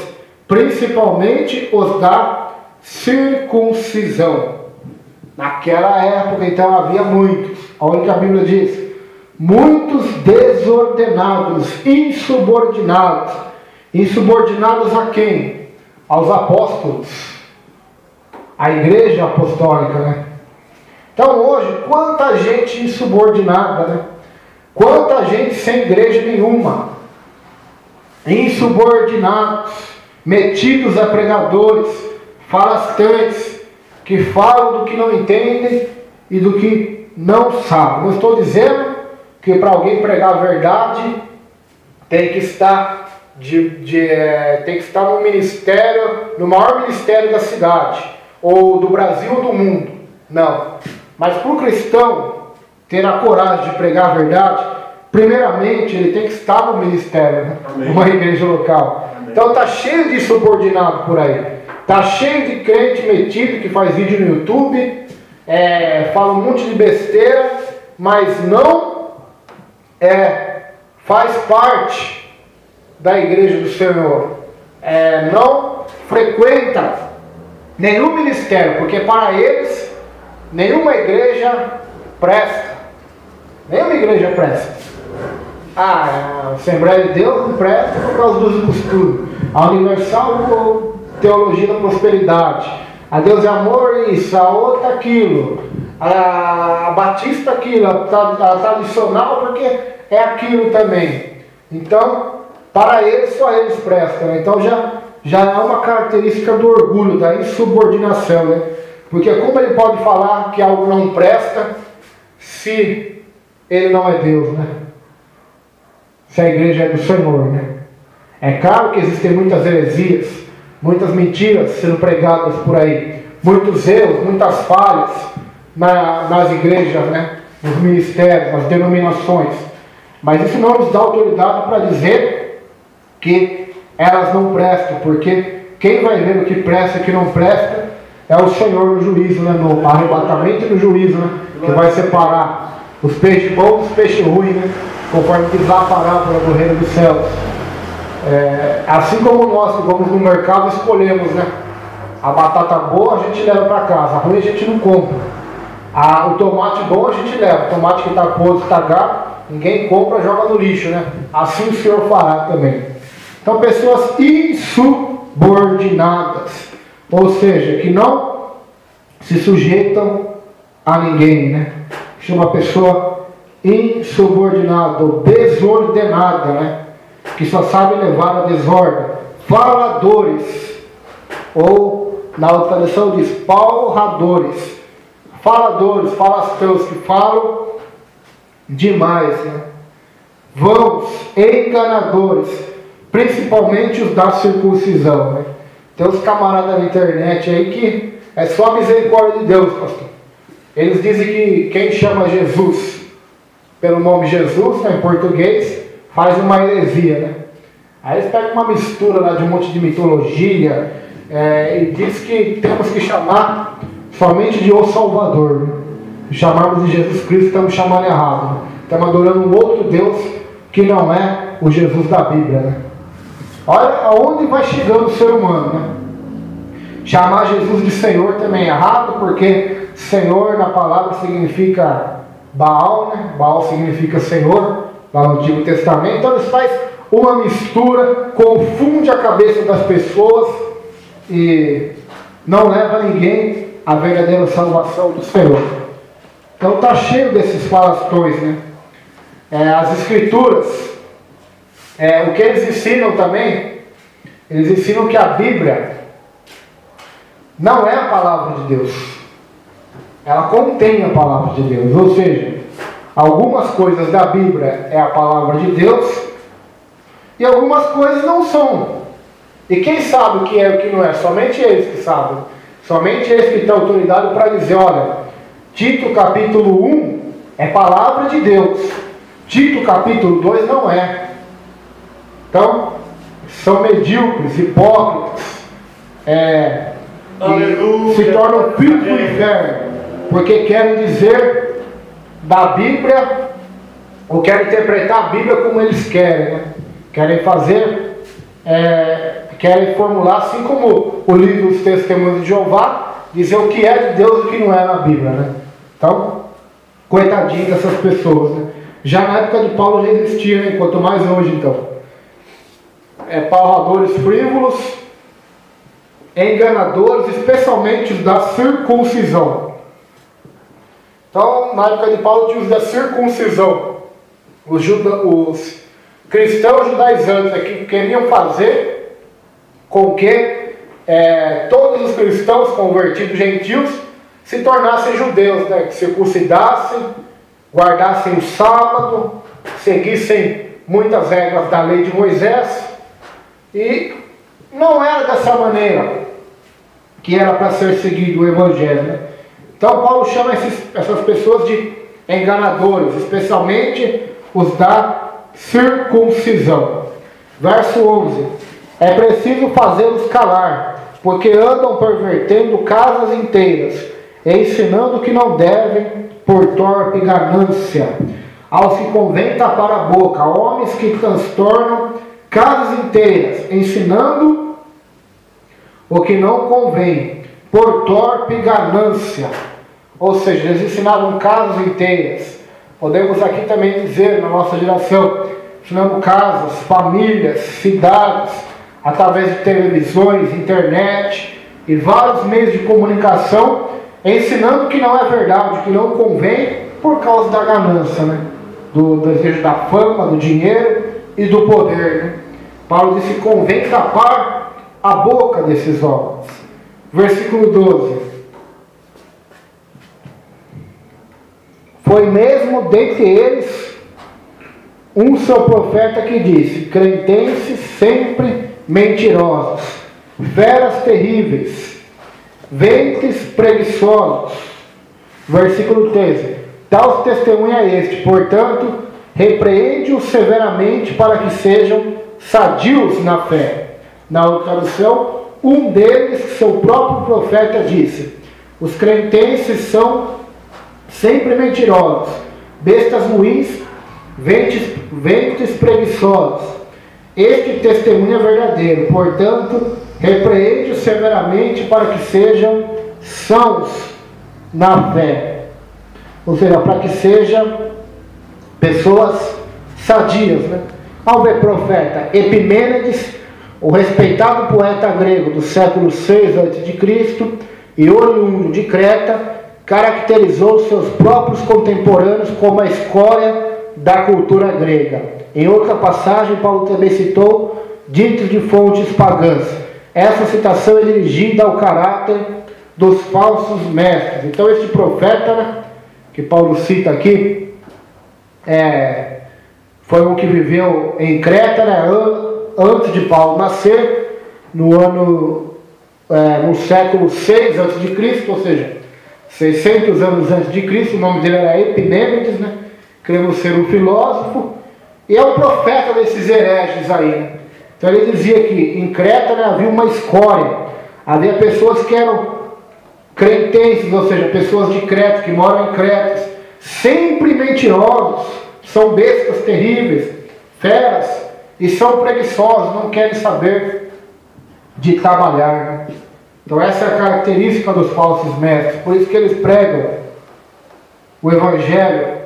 principalmente os da circuncisão. Naquela época, então, havia muitos. Olha o que a Bíblia diz. Muitos desordenados, insubordinados. Insubordinados a quem? Aos apóstolos. A igreja apostólica, né? Então hoje, quanta gente insubordinada, né? Quanta gente sem igreja nenhuma. Insubordinados, metidos a pregadores, falastantes, que falam do que não entendem e do que não sabem. Não estou dizendo que para alguém pregar a verdade tem que estar tem que estar no ministério, no maior ministério da cidade, ou do Brasil ou do mundo. Não. Mas para o cristão ter a coragem de pregar a verdade, primeiramente ele tem que estar no ministério, né? Numa igreja local. Amém. Então está cheio de subordinado por aí. Está cheio de crente metido que faz vídeo no YouTube, fala um monte de besteira, mas não faz parte da igreja do Senhor. Não frequenta nenhum ministério, porque para eles nenhuma igreja presta. Nenhuma igreja presta. A Assembleia de Deus não presta por causa dos costumes. A Universal, Teologia da Prosperidade. A Deus é Amor, isso. A outra, aquilo. A Batista, aquilo. A tradicional, porque é aquilo também. Então, para eles, só eles prestam. Né? Então, já é uma característica do orgulho, da insubordinação. Né? Porque como ele pode falar que algo não presta se ele não é Deus, né? Se a igreja é do Senhor, né? É claro que existem muitas heresias, muitas mentiras sendo pregadas por aí, muitos erros, muitas falhas nas igrejas, né? Nos ministérios, nas denominações. Mas isso não nos dá autoridade para dizer que elas não prestam, porque quem vai ver o que presta e o que não presta é o Senhor no juízo, né? No arrebatamento e no juízo, né? Que vai separar os peixes bons dos peixes ruins, né? Conforme diz lá a parábola do reino dos céus. Assim como nós que vamos no mercado escolhemos, né? A batata boa a gente leva para casa, a ruim a gente não compra. O tomate bom a gente leva, o tomate que está podre, está gato, ninguém compra, joga no lixo, né? Assim o Senhor fará também. Então, pessoas insubordinadas, ou seja, que não se sujeitam a ninguém, né? Chama pessoa insubordinada ou desordenada, né? Que só sabe levar a desordem. Faladores, ou na outra tradução diz palradores. Faladores, falastrões, que falam demais, né? Vãos, enganadores, principalmente os da circuncisão, né? Tem uns camaradas na internet aí que é só a misericórdia de Deus, pastor. Eles dizem que quem chama Jesus pelo nome Jesus, né, em português, faz uma heresia, né? Aí eles pegam uma mistura lá de um monte de mitologia e diz que temos que chamar somente de O Salvador, né? Se chamarmos de Jesus Cristo, estamos chamando errado, né? Estamos adorando um outro Deus que não é o Jesus da Bíblia, né? Olha aonde vai chegando o ser humano, né? Chamar Jesus de Senhor também é errado, porque Senhor na palavra significa Baal, né? Baal significa Senhor, lá no Antigo Testamento. Então eles fazem uma mistura, confunde a cabeça das pessoas e não leva ninguém à verdadeira salvação do Senhor. Então está cheio desses falastrões, né? As Escrituras, o que eles ensinam também, eles ensinam que a Bíblia não é a palavra de Deus. Ela contém a palavra de Deus, ou seja, algumas coisas da Bíblia é a palavra de Deus e algumas coisas não são. E quem sabe o que é e o que não é? Somente eles que sabem. Somente eles que têm autoridade para dizer, olha, Tito capítulo 1 é palavra de Deus, Tito capítulo 2 não é. Então, são medíocres, hipócritas, e se tornam filhos do inferno, porque querem dizer da Bíblia, ou querem interpretar a Bíblia como eles querem, né? Querem fazer, querem formular, assim como o livro dos Testemunhos de Jeová, dizer o que é de Deus e o que não é na Bíblia, né? Então, coitadinho dessas pessoas, né? Já na época de Paulo já existia, né? Quanto mais hoje, então. Palradores frívolos, enganadores, especialmente os da circuncisão. Então, na época de Paulo tinha os da circuncisão. Os cristãos judaizantes que queriam fazer com que todos os cristãos convertidos gentios se tornassem judeus, né? Que circuncidassem, guardassem o sábado, seguissem muitas regras da lei de Moisés E não era dessa maneira que era para ser seguido o Evangelho, né? Então Paulo chama essas pessoas de enganadores, especialmente os da circuncisão. Verso 11: é preciso fazê-los calar, porque andam pervertendo casas inteiras, e ensinando que não devem, por torpe ganância. Aos que convém tapar a boca, homens que transtornam casas inteiras, ensinando o que não convém, por torpe ganância. Ou seja, eles ensinavam casas inteiras. Podemos aqui também dizer, na nossa geração, ensinando casas, famílias, cidades, através de televisões, internet e vários meios de comunicação, ensinando que não é verdade, que não convém, por causa da ganância, né? Do desejo da fama, do dinheiro e do poder, né? Paulo disse que convém tapar a boca desses homens. Versículo 12: foi mesmo dentre eles um seu profeta que disse: cretenses sempre mentirosos, feras terríveis, ventres preguiçosos. Versículo 13: tal testemunha é este, portanto, repreende-os severamente para que sejam sadios na fé. Na outra tradução, um deles, seu próprio profeta, disse: os cretenses são sempre mentirosos, bestas ruins, ventres preguiçosos. Este testemunho é verdadeiro, portanto, repreende-os severamente para que sejam sãos na fé. Ou seja, para que sejam pessoas sadias, né? Ao ver profeta Epimênides, o respeitado poeta grego do século 6 a.C. e oriundo de Creta, caracterizou seus próprios contemporâneos como a escória da cultura grega. Em outra passagem, Paulo também citou ditos de fontes pagãs. Essa citação é dirigida ao caráter dos falsos mestres. Então, este profeta, né, que Paulo cita aqui, foi um que viveu em Creta, né, antes de Paulo nascer, no século 6 a.C., ou seja, 600 anos antes de Cristo. O nome dele era Epimênides, né? Queremos ser um filósofo, e é um profeta desses hereges aí, né? Então ele dizia que em Creta, né, havia uma escória, havia pessoas que eram cretenses, ou seja, pessoas de Creta, que moram em Creta, sempre mentirosos, são bestas terríveis, feras, e são preguiçosos, não querem saber de trabalhar, né? Então essa é a característica dos falsos mestres. Por isso que eles pregam o evangelho,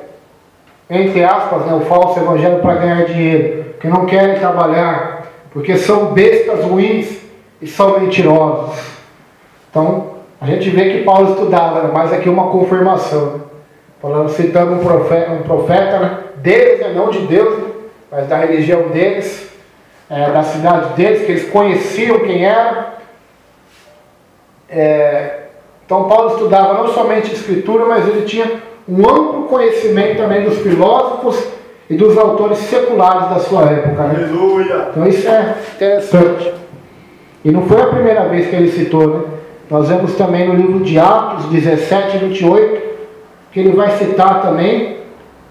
entre aspas, né, o falso evangelho, para ganhar dinheiro, que não querem trabalhar, porque são bestas ruins e são mentirosos. Então a gente vê que Paulo estudava, né, mas aqui uma confirmação, né? Falando, citando um profeta, né, deles, né, não de Deus, né, mas da religião deles, da cidade deles, que eles conheciam quem era. Então Paulo estudava não somente a Escritura, mas ele tinha um amplo conhecimento também dos filósofos e dos autores seculares da sua época, né? Aleluia! Então isso é interessante. E não foi a primeira vez que ele citou, né? Nós vemos também no livro de Atos 17 e 28, que ele vai citar também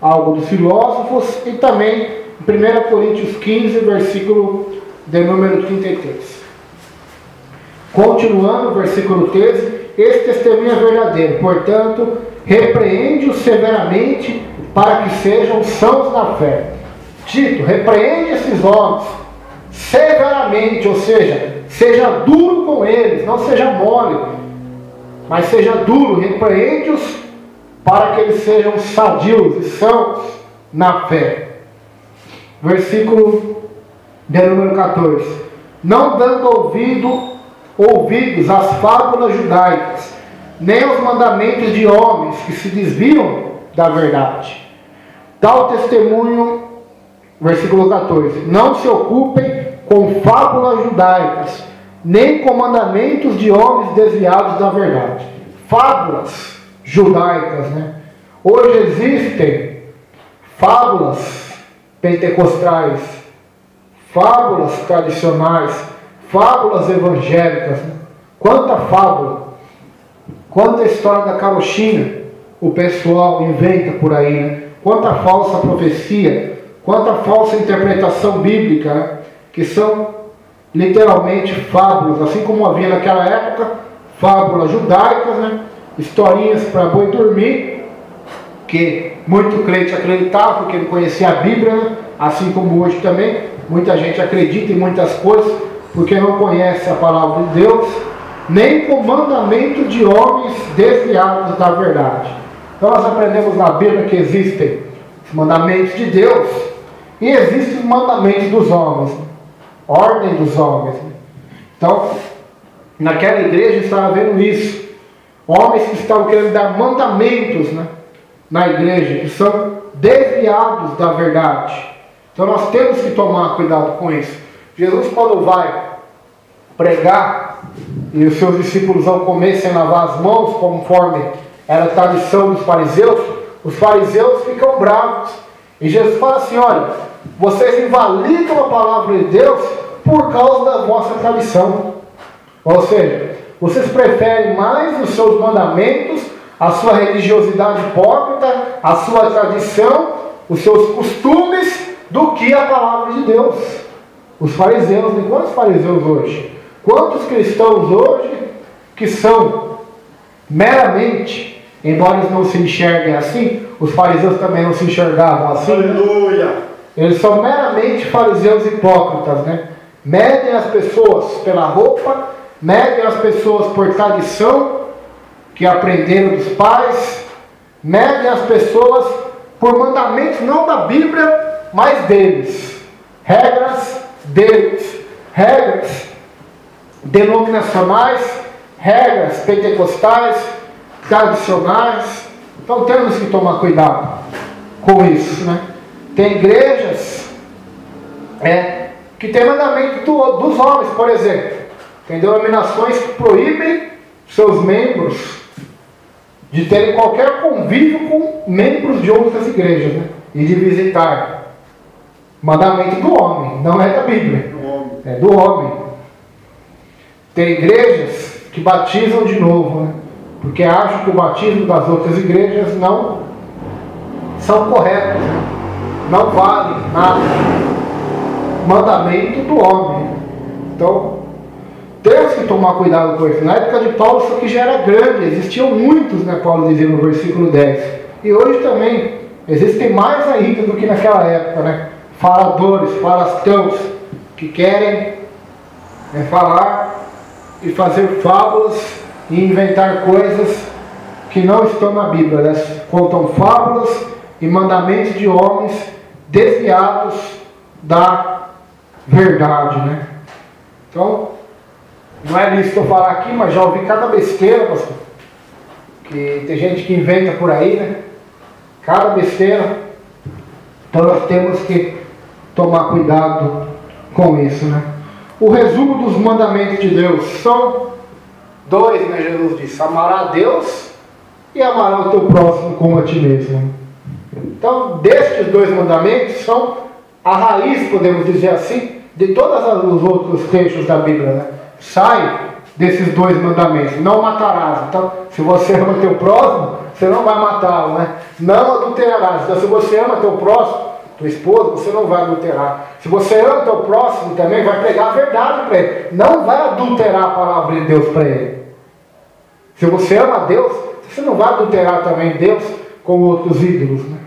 algo dos filósofos, e também em 1 Coríntios 15, versículo de número 33. Continuando, versículo 13: esse testemunho é verdadeiro, portanto, repreende-os severamente para que sejam sãos na fé. Tito, repreende esses homens severamente, ou seja duro com eles, não seja mole, mas seja duro, repreende-os para que eles sejam sadios e sãos na fé. Versículo de número 14: não dando ouvidos às fábulas judaicas, nem aos mandamentos de homens que se desviam da verdade. Tal testemunho, versículo 14: não se ocupem com fábulas judaicas, nem com mandamentos de homens desviados da verdade. Fábulas judaicas, né? Hoje existem fábulas pentecostais, fábulas tradicionais, fábulas evangélicas, né? Quanta fábula, quanta história da carochinha o pessoal inventa por aí, né? Quanta falsa profecia, quanta falsa interpretação bíblica, né? Que são literalmente fábulas, assim como havia naquela época fábulas judaicas, né? Historinhas para boi dormir, que muito crente acreditava porque não conhecia a Bíblia, né? Assim como hoje também muita gente acredita em muitas coisas porque não conhece a palavra de Deus, nem o mandamento de homens desviados da verdade. Então nós aprendemos na Bíblia que existem os mandamentos de Deus e existem os mandamentos dos homens, ordem dos homens. Então, naquela igreja estava vendo isso, homens que estavam querendo dar mandamentos, né, na igreja, que são desviados da verdade. Então nós temos que tomar cuidado com isso. Jesus, quando vai pregar e os seus discípulos vão comer sem lavar as mãos, conforme era a tradição dos fariseus, os fariseus ficam bravos. E Jesus fala assim: olha, vocês invalidam a palavra de Deus por causa da vossa tradição. Ou seja, vocês preferem mais os seus mandamentos, a sua religiosidade hipócrita, a sua tradição, os seus costumes, do que a palavra de Deus. Os fariseus, e quantos fariseus hoje? Quantos cristãos hoje que são meramente, embora eles não se enxerguem assim, os fariseus também não se enxergavam assim. Aleluia! Eles são meramente fariseus hipócritas, né? Medem as pessoas pela roupa, medem as pessoas por tradição que aprenderam dos pais, medem as pessoas por mandamentos não da Bíblia, mas deles, regras deles, regras denominacionais, regras pentecostais, tradicionais. Então temos que tomar cuidado com isso, né? Tem igrejas que tem mandamento dos homens, por exemplo. Tem denominações que proíbem seus membros de terem qualquer convívio com membros de outras igrejas, né? E de visitar. Mandamento do homem, não é da Bíblia, é do homem. Tem igrejas que batizam de novo, né? Porque acham que o batismo das outras igrejas não são corretos, né? Não vale nada. Mandamento do homem. Então, temos que tomar cuidado com isso. Na época de Paulo isso aqui já era grande, existiam muitos, né? Paulo dizia no versículo 10. E hoje também existem mais ainda do que naquela época, né? Faladores, falastrões, que querem falar e fazer fábulas e inventar coisas que não estão na Bíblia. Elas contam fábulas e mandamentos de homens desviados da verdade, né? Então, não é isso que eu falar aqui, mas já ouvi cada besteira, pastor, que tem gente que inventa por aí, né? Cada besteira. Então nós temos que tomar cuidado com isso, né? O resumo dos mandamentos de Deus são dois, né? Jesus disse: amará a Deus e amará o teu próximo como a ti mesmo. Então, destes dois mandamentos são a raiz, podemos dizer assim, de todos os outros textos da Bíblia, né? Sai desses dois mandamentos: não matarás. Então, se você ama teu próximo, você não vai matá-lo, né? Não adulterarás. Então, se você ama teu próximo, tua esposa, você não vai adulterar. Se você ama teu próximo também, vai pregar a verdade para ele. Não vai adulterar a palavra de Deus para ele. Se você ama a Deus, você não vai adulterar também Deus com outros ídolos, né?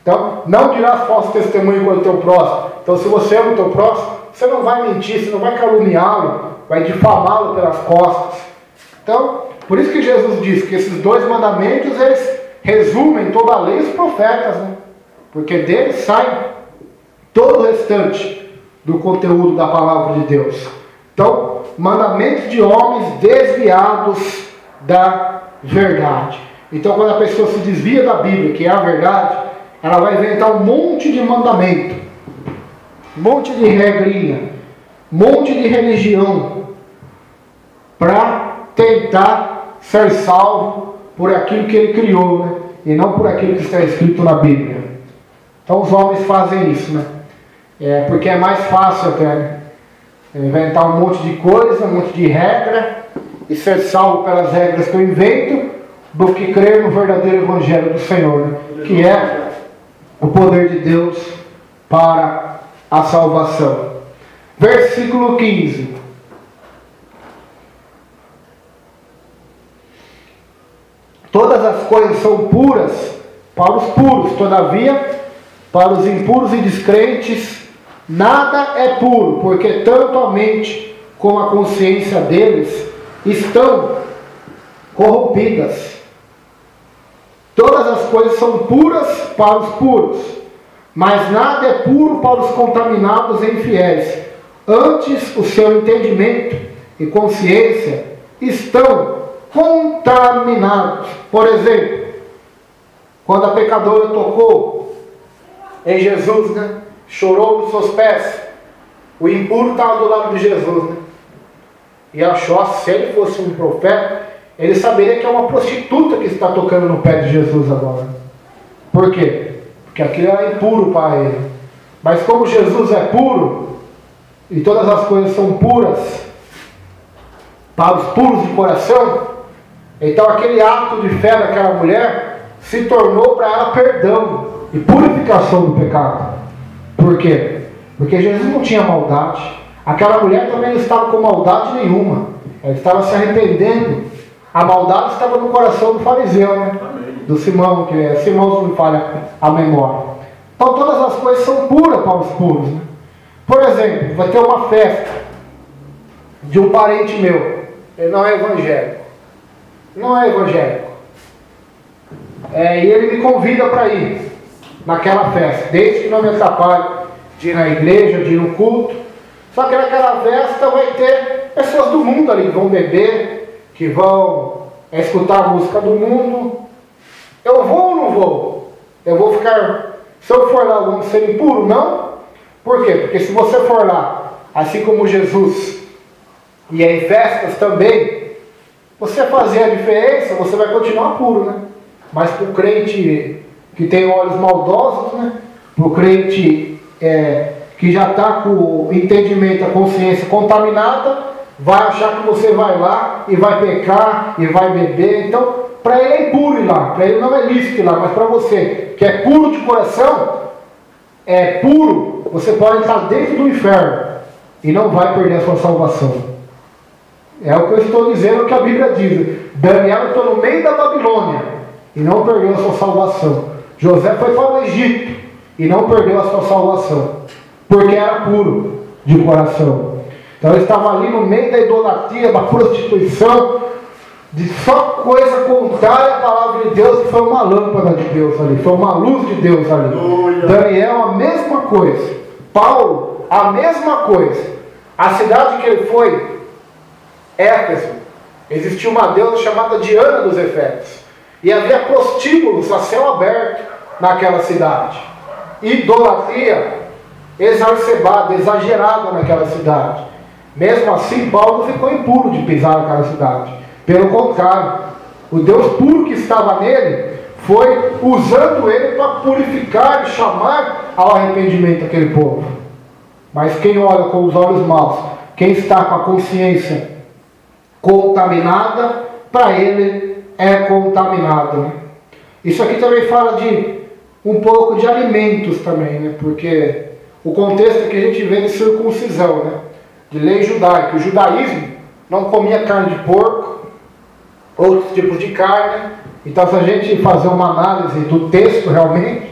Então, não dirás falso testemunho contra o teu próximo. Então, se você ama o teu próximo, você não vai mentir, você não vai caluniá-lo, vai difamá-lo pelas costas. Então, por isso que Jesus diz que esses dois mandamentos, eles resumem toda a lei e os profetas, né? Porque deles sai todo o restante do conteúdo da palavra de Deus. Então, mandamentos de homens desviados da verdade. Então, quando a pessoa se desvia da Bíblia, que é a verdade, ela vai inventar um monte de mandamento, um monte de regrinha, um monte de religião, para tentar ser salvo por aquilo que ele criou, né? E não por aquilo que está escrito na Bíblia. Então os homens fazem isso, né? porque é mais fácil até, né? Inventar um monte de coisa, um monte de regra, e ser salvo pelas regras que eu invento, do que crer no verdadeiro Evangelho do Senhor, né? Que é o poder de Deus para a salvação. Versículo 15. Todas as coisas são puras para os puros, todavia, para os impuros e descrentes, nada é puro, porque tanto a mente como a consciência deles estão corrompidas. Todas as coisas são puras para os puros, mas nada é puro para os contaminados e infiéis. Antes, o seu entendimento e consciência estão contaminados. Por exemplo, quando a pecadora tocou em Jesus, né? Chorou nos seus pés, o impuro estava do lado de Jesus, né? E achou, se ele fosse um profeta, ele saberia que é uma prostituta que está tocando no pé de Jesus agora. Por quê? Porque aquilo era impuro para ele. Mas como Jesus é puro, e todas as coisas são puras para os puros de coração, então aquele ato de fé daquela mulher se tornou para ela perdão e purificação do pecado. Por quê? Porque Jesus não tinha maldade. Aquela mulher também não estava com maldade nenhuma. Ela estava se arrependendo. A maldade estava no coração do fariseu, né? Do Simão, que é Simão, se me falha a memória. Então todas as coisas são puras para os puros, né? Por exemplo, vai ter uma festa de um parente meu. Ele não é evangélico. Não é evangélico. E ele me convida para ir naquela festa, desde que não me atrapalhe de ir na igreja, de ir no culto. Só que naquela festa vai ter pessoas do mundo ali, que vão beber, que vão escutar a música do mundo. Eu vou ou não vou? Eu vou ficar, se eu for lá, vou ser impuro? Não. Por quê? Porque se você for lá, assim como Jesus, e em festas também, você fazer a diferença, você vai continuar puro, né? Mas para o crente que tem olhos maldosos, né? Para o crente que já está com o entendimento, a consciência contaminada, vai achar que você vai lá e vai pecar e vai beber. Então, para ele é impuro ir lá, para ele não é lícito ir lá, mas para você que é puro de coração, é puro, você pode entrar dentro do inferno e não vai perder a sua salvação. É o que eu estou dizendo, que a Bíblia diz. Daniel entrou no meio da Babilônia e não perdeu a sua salvação. José foi para o Egito e não perdeu a sua salvação, porque era puro de coração. Então ele estava ali no meio da idolatria, da prostituição, de só coisa contrária à palavra de Deus, que foi uma lâmpada de Deus ali, foi uma luz de Deus ali. Daniel, a mesma coisa. Paulo, a mesma coisa. A cidade que ele foi, Éfeso, existia uma deusa chamada Diana dos Efésios, e havia prostíbulos a céu aberto naquela cidade. Idolatria exacerbada, exagerada naquela cidade. Mesmo assim, Paulo ficou impuro de pisar naquela cidade. Pelo contrário, o Deus puro que estava nele foi usando ele para purificar e chamar ao arrependimento aquele povo. Mas quem olha com os olhos maus, quem está com a consciência contaminada, para ele é contaminado, né? Isso aqui também fala de um pouco de alimentos também, né? Porque o contexto que a gente vê de circuncisão, né? De lei judaica. O judaísmo não comia carne de porco, outros tipos de carne. Então, se a gente fazer uma análise do texto realmente,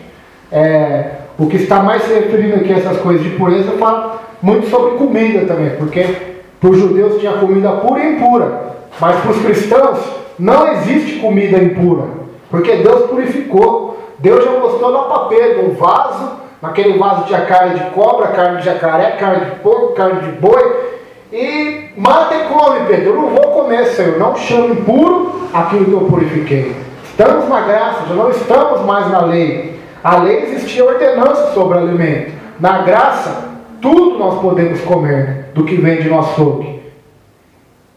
o que está mais se referindo aqui a essas coisas de pureza fala muito sobre comida também, porque para os judeus tinha comida pura e impura, mas para os cristãos não existe comida impura, porque Deus purificou. Deus já mostrou no papel, no vaso, naquele vaso tinha carne de cobra, carne de jacaré, carne de porco, carne de boi, e mata e come, Pedro. Eu não vou comer, Senhor, não chame impuro aquilo que eu purifiquei. Estamos na graça, já não estamos mais na lei. A lei existia ordenança sobre o alimento. Na graça, tudo nós podemos comer, né, do que vem de nosso açougue.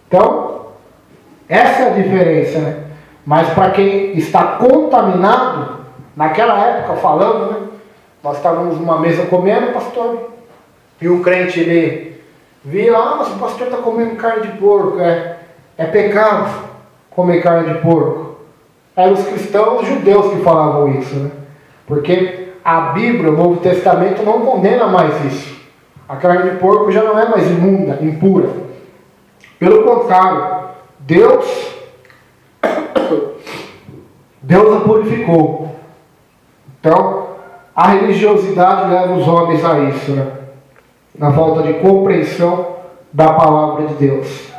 Então, essa é a diferença, né? Mas para quem está contaminado, naquela época falando, né? Nós estávamos numa mesa comendo, pastor, e o crente, ele via, mas o pastor está comendo carne de porco, é pecado comer carne de porco. Eram os cristãos, os judeus que falavam isso, né? Porque a Bíblia, o Novo Testamento, não condena mais isso. A carne de porco já não é mais imunda, impura. Pelo contrário, Deus a purificou. Então, a religiosidade leva os homens a isso, né? Na falta de compreensão da palavra de Deus.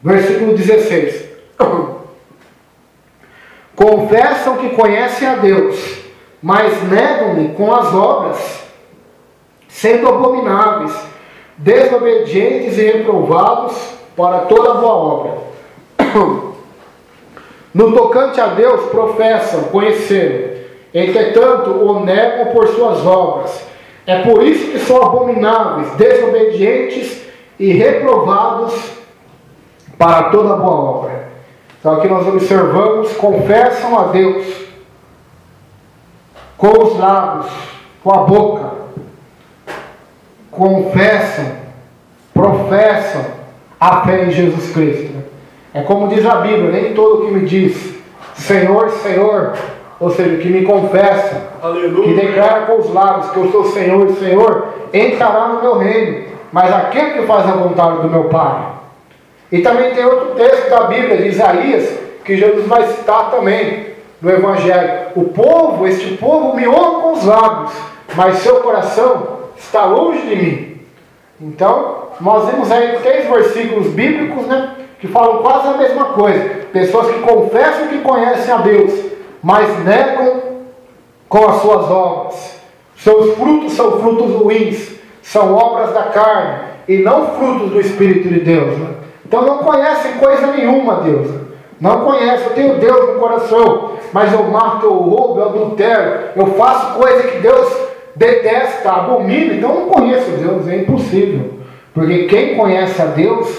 Versículo 16. Confessam que conhecem a Deus, mas negam-lhe com as obras, sendo abomináveis, desobedientes e reprovados para toda boa obra. No tocante a Deus, professam conhecer, entretanto o negam por suas obras. É por isso que são abomináveis, desobedientes e reprovados para toda boa obra. Então aqui nós observamos, confessam a Deus com os lábios, com a boca, confessam, professam a fé em Jesus Cristo. É como diz a Bíblia, nem todo que me diz Senhor, Senhor, ou seja, que me confessa, aleluia, que declara com os lábios que eu sou Senhor, Senhor, entrará no meu reino, mas aquele que faz a vontade do meu Pai. E também tem outro texto da Bíblia, de Isaías, que Jesus vai citar também no Evangelho. Este povo me honra com os lábios, mas seu coração está longe de mim. Então, nós vemos aí 3 versículos bíblicos, né, que falam quase a mesma coisa. Pessoas que confessam que conhecem a Deus, mas negam com as suas obras. Seus frutos são frutos ruins, são obras da carne, e não frutos do Espírito de Deus, né? Então não conhecem coisa nenhuma, Deus. Não conhecem, eu tenho Deus no coração, mas eu mato, eu roubo, eu adultero, eu faço coisa que Deus detesta, abomina. Então eu não conheço Deus, é impossível. Porque quem conhece a Deus,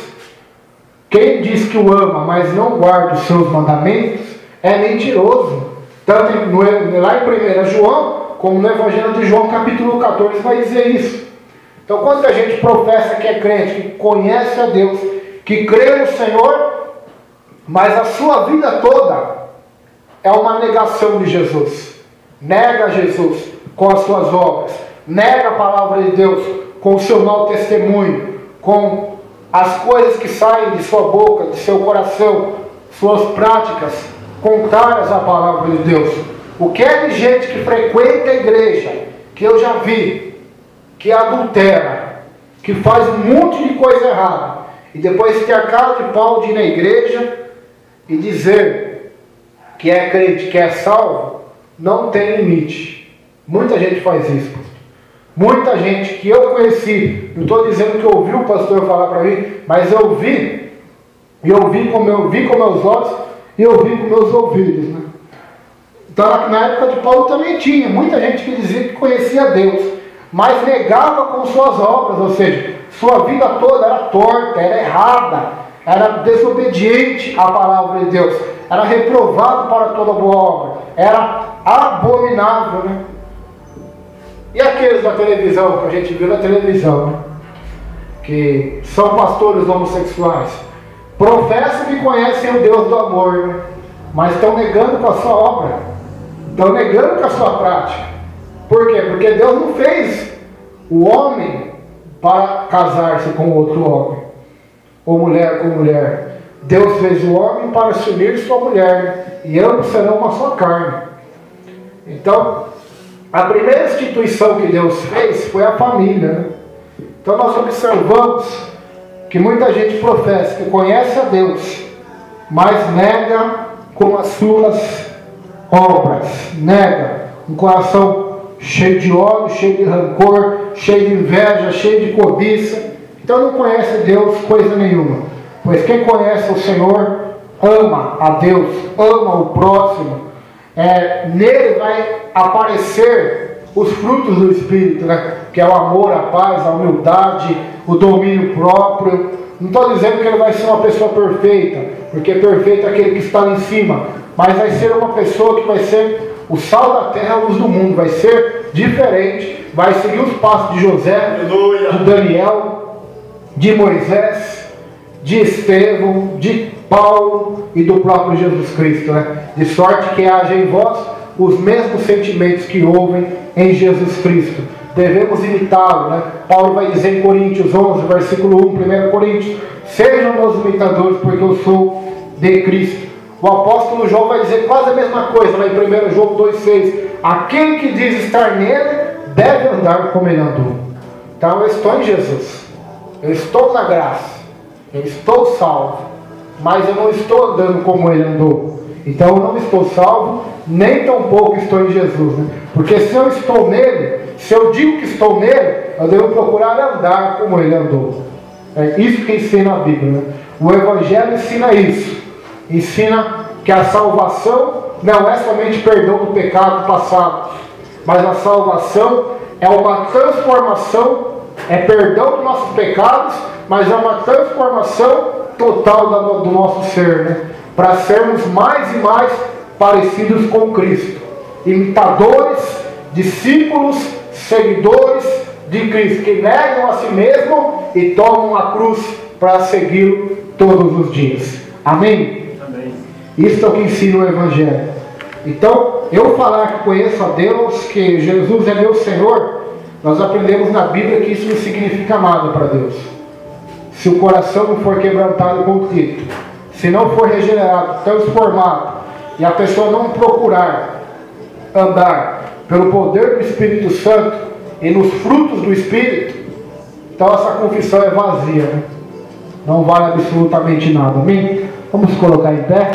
quem diz que o ama, mas não guarda os seus mandamentos, é mentiroso. Tanto lá em 1 João, como no Evangelho de João, capítulo 14, vai dizer isso. Então quando a gente professa que é crente, que conhece a Deus, que crê no Senhor, mas a sua vida toda é uma negação de Jesus. Nega Jesus com as suas obras, nega a palavra de Deus com o seu mau testemunho, com as coisas que saem de sua boca, de seu coração, suas práticas contrárias à palavra de Deus. O que é de gente que frequenta a igreja, que eu já vi, que adultera, que faz um monte de coisa errada, e depois ter a cara de pau de ir na igreja e dizer que é crente, que é salvo, não tem limite. Muita gente faz isso, pastor. Muita gente que eu conheci, não estou dizendo que eu ouvi o pastor falar para mim, mas eu vi, e eu vi com meus olhos, e eu vi com meus ouvidos, né? Então na época de Paulo também tinha muita gente que dizia que conhecia Deus, mas negava com suas obras, ou seja, sua vida toda era torta, era errada, era desobediente à palavra de Deus, era reprovado para toda boa obra, era abominável, né? E aqueles da televisão, que a gente viu na televisão, né, que são pastores homossexuais, professam que conhecem o Deus do amor, né, mas estão negando com a sua obra, estão negando com a sua prática. Por quê? Porque Deus não fez o homem para casar-se com outro homem, ou mulher com mulher. Deus fez o homem para se unir sua mulher, né, e ambos serão uma só carne. Então, a primeira instituição que Deus fez foi a família, né? Então nós observamos que muita gente professa que conhece a Deus, mas nega com as suas obras, nega, um coração cheio de ódio, cheio de rancor, cheio de inveja, cheio de cobiça. Então não conhece Deus coisa nenhuma, pois quem conhece o Senhor ama a Deus, ama o próximo. Nele vai aparecer os frutos do Espírito, né? Que é o amor, a paz, a humildade, o domínio próprio. Não estou dizendo que ele vai ser uma pessoa perfeita, porque perfeito é aquele que está lá em cima, mas vai ser uma pessoa que vai ser O sal da terra é a luz do mundo. Vai ser diferente. Vai seguir os passos de José, de Daniel, de Moisés, de Estevão, de Paulo e do próprio Jesus Cristo, né? De sorte que haja em vós os mesmos sentimentos que houve em Jesus Cristo. Devemos imitá-lo, né? Paulo vai dizer em Coríntios 11, versículo 1, 1 Coríntios: sejam meus imitadores, porque eu sou de Cristo. O apóstolo João vai dizer quase a mesma coisa, lá em 1 João 2,6: aquele que diz estar nele, deve andar como ele andou. Então eu estou em Jesus, eu estou na graça, eu estou salvo, mas eu não estou andando como ele andou. Então eu não estou salvo, nem tampouco estou em Jesus, né? Porque se eu estou nele, se eu digo que estou nele, eu devo procurar andar como ele andou. É isso que ensina a Bíblia, né? O Evangelho ensina isso. Ensina que a salvação não é somente perdão do pecado passado, mas a salvação é uma transformação, é perdão dos nossos pecados, mas é uma transformação total do nosso ser, né? Para sermos mais e mais parecidos com Cristo, imitadores, discípulos, seguidores de Cristo, que negam a si mesmo e tomam a cruz para segui-lo todos os dias. Amém? Amém. Isso é o que ensina o Evangelho. Então, eu falar que conheço a Deus, que Jesus é meu Senhor, nós aprendemos na Bíblia que isso não significa nada para Deus. Se o coração não for quebrantado e contrito, se não for regenerado, transformado, e a pessoa não procurar andar pelo poder do Espírito Santo e nos frutos do Espírito, então essa confissão é vazia, né? Não vale absolutamente nada. Amém? Vamos colocar em pé.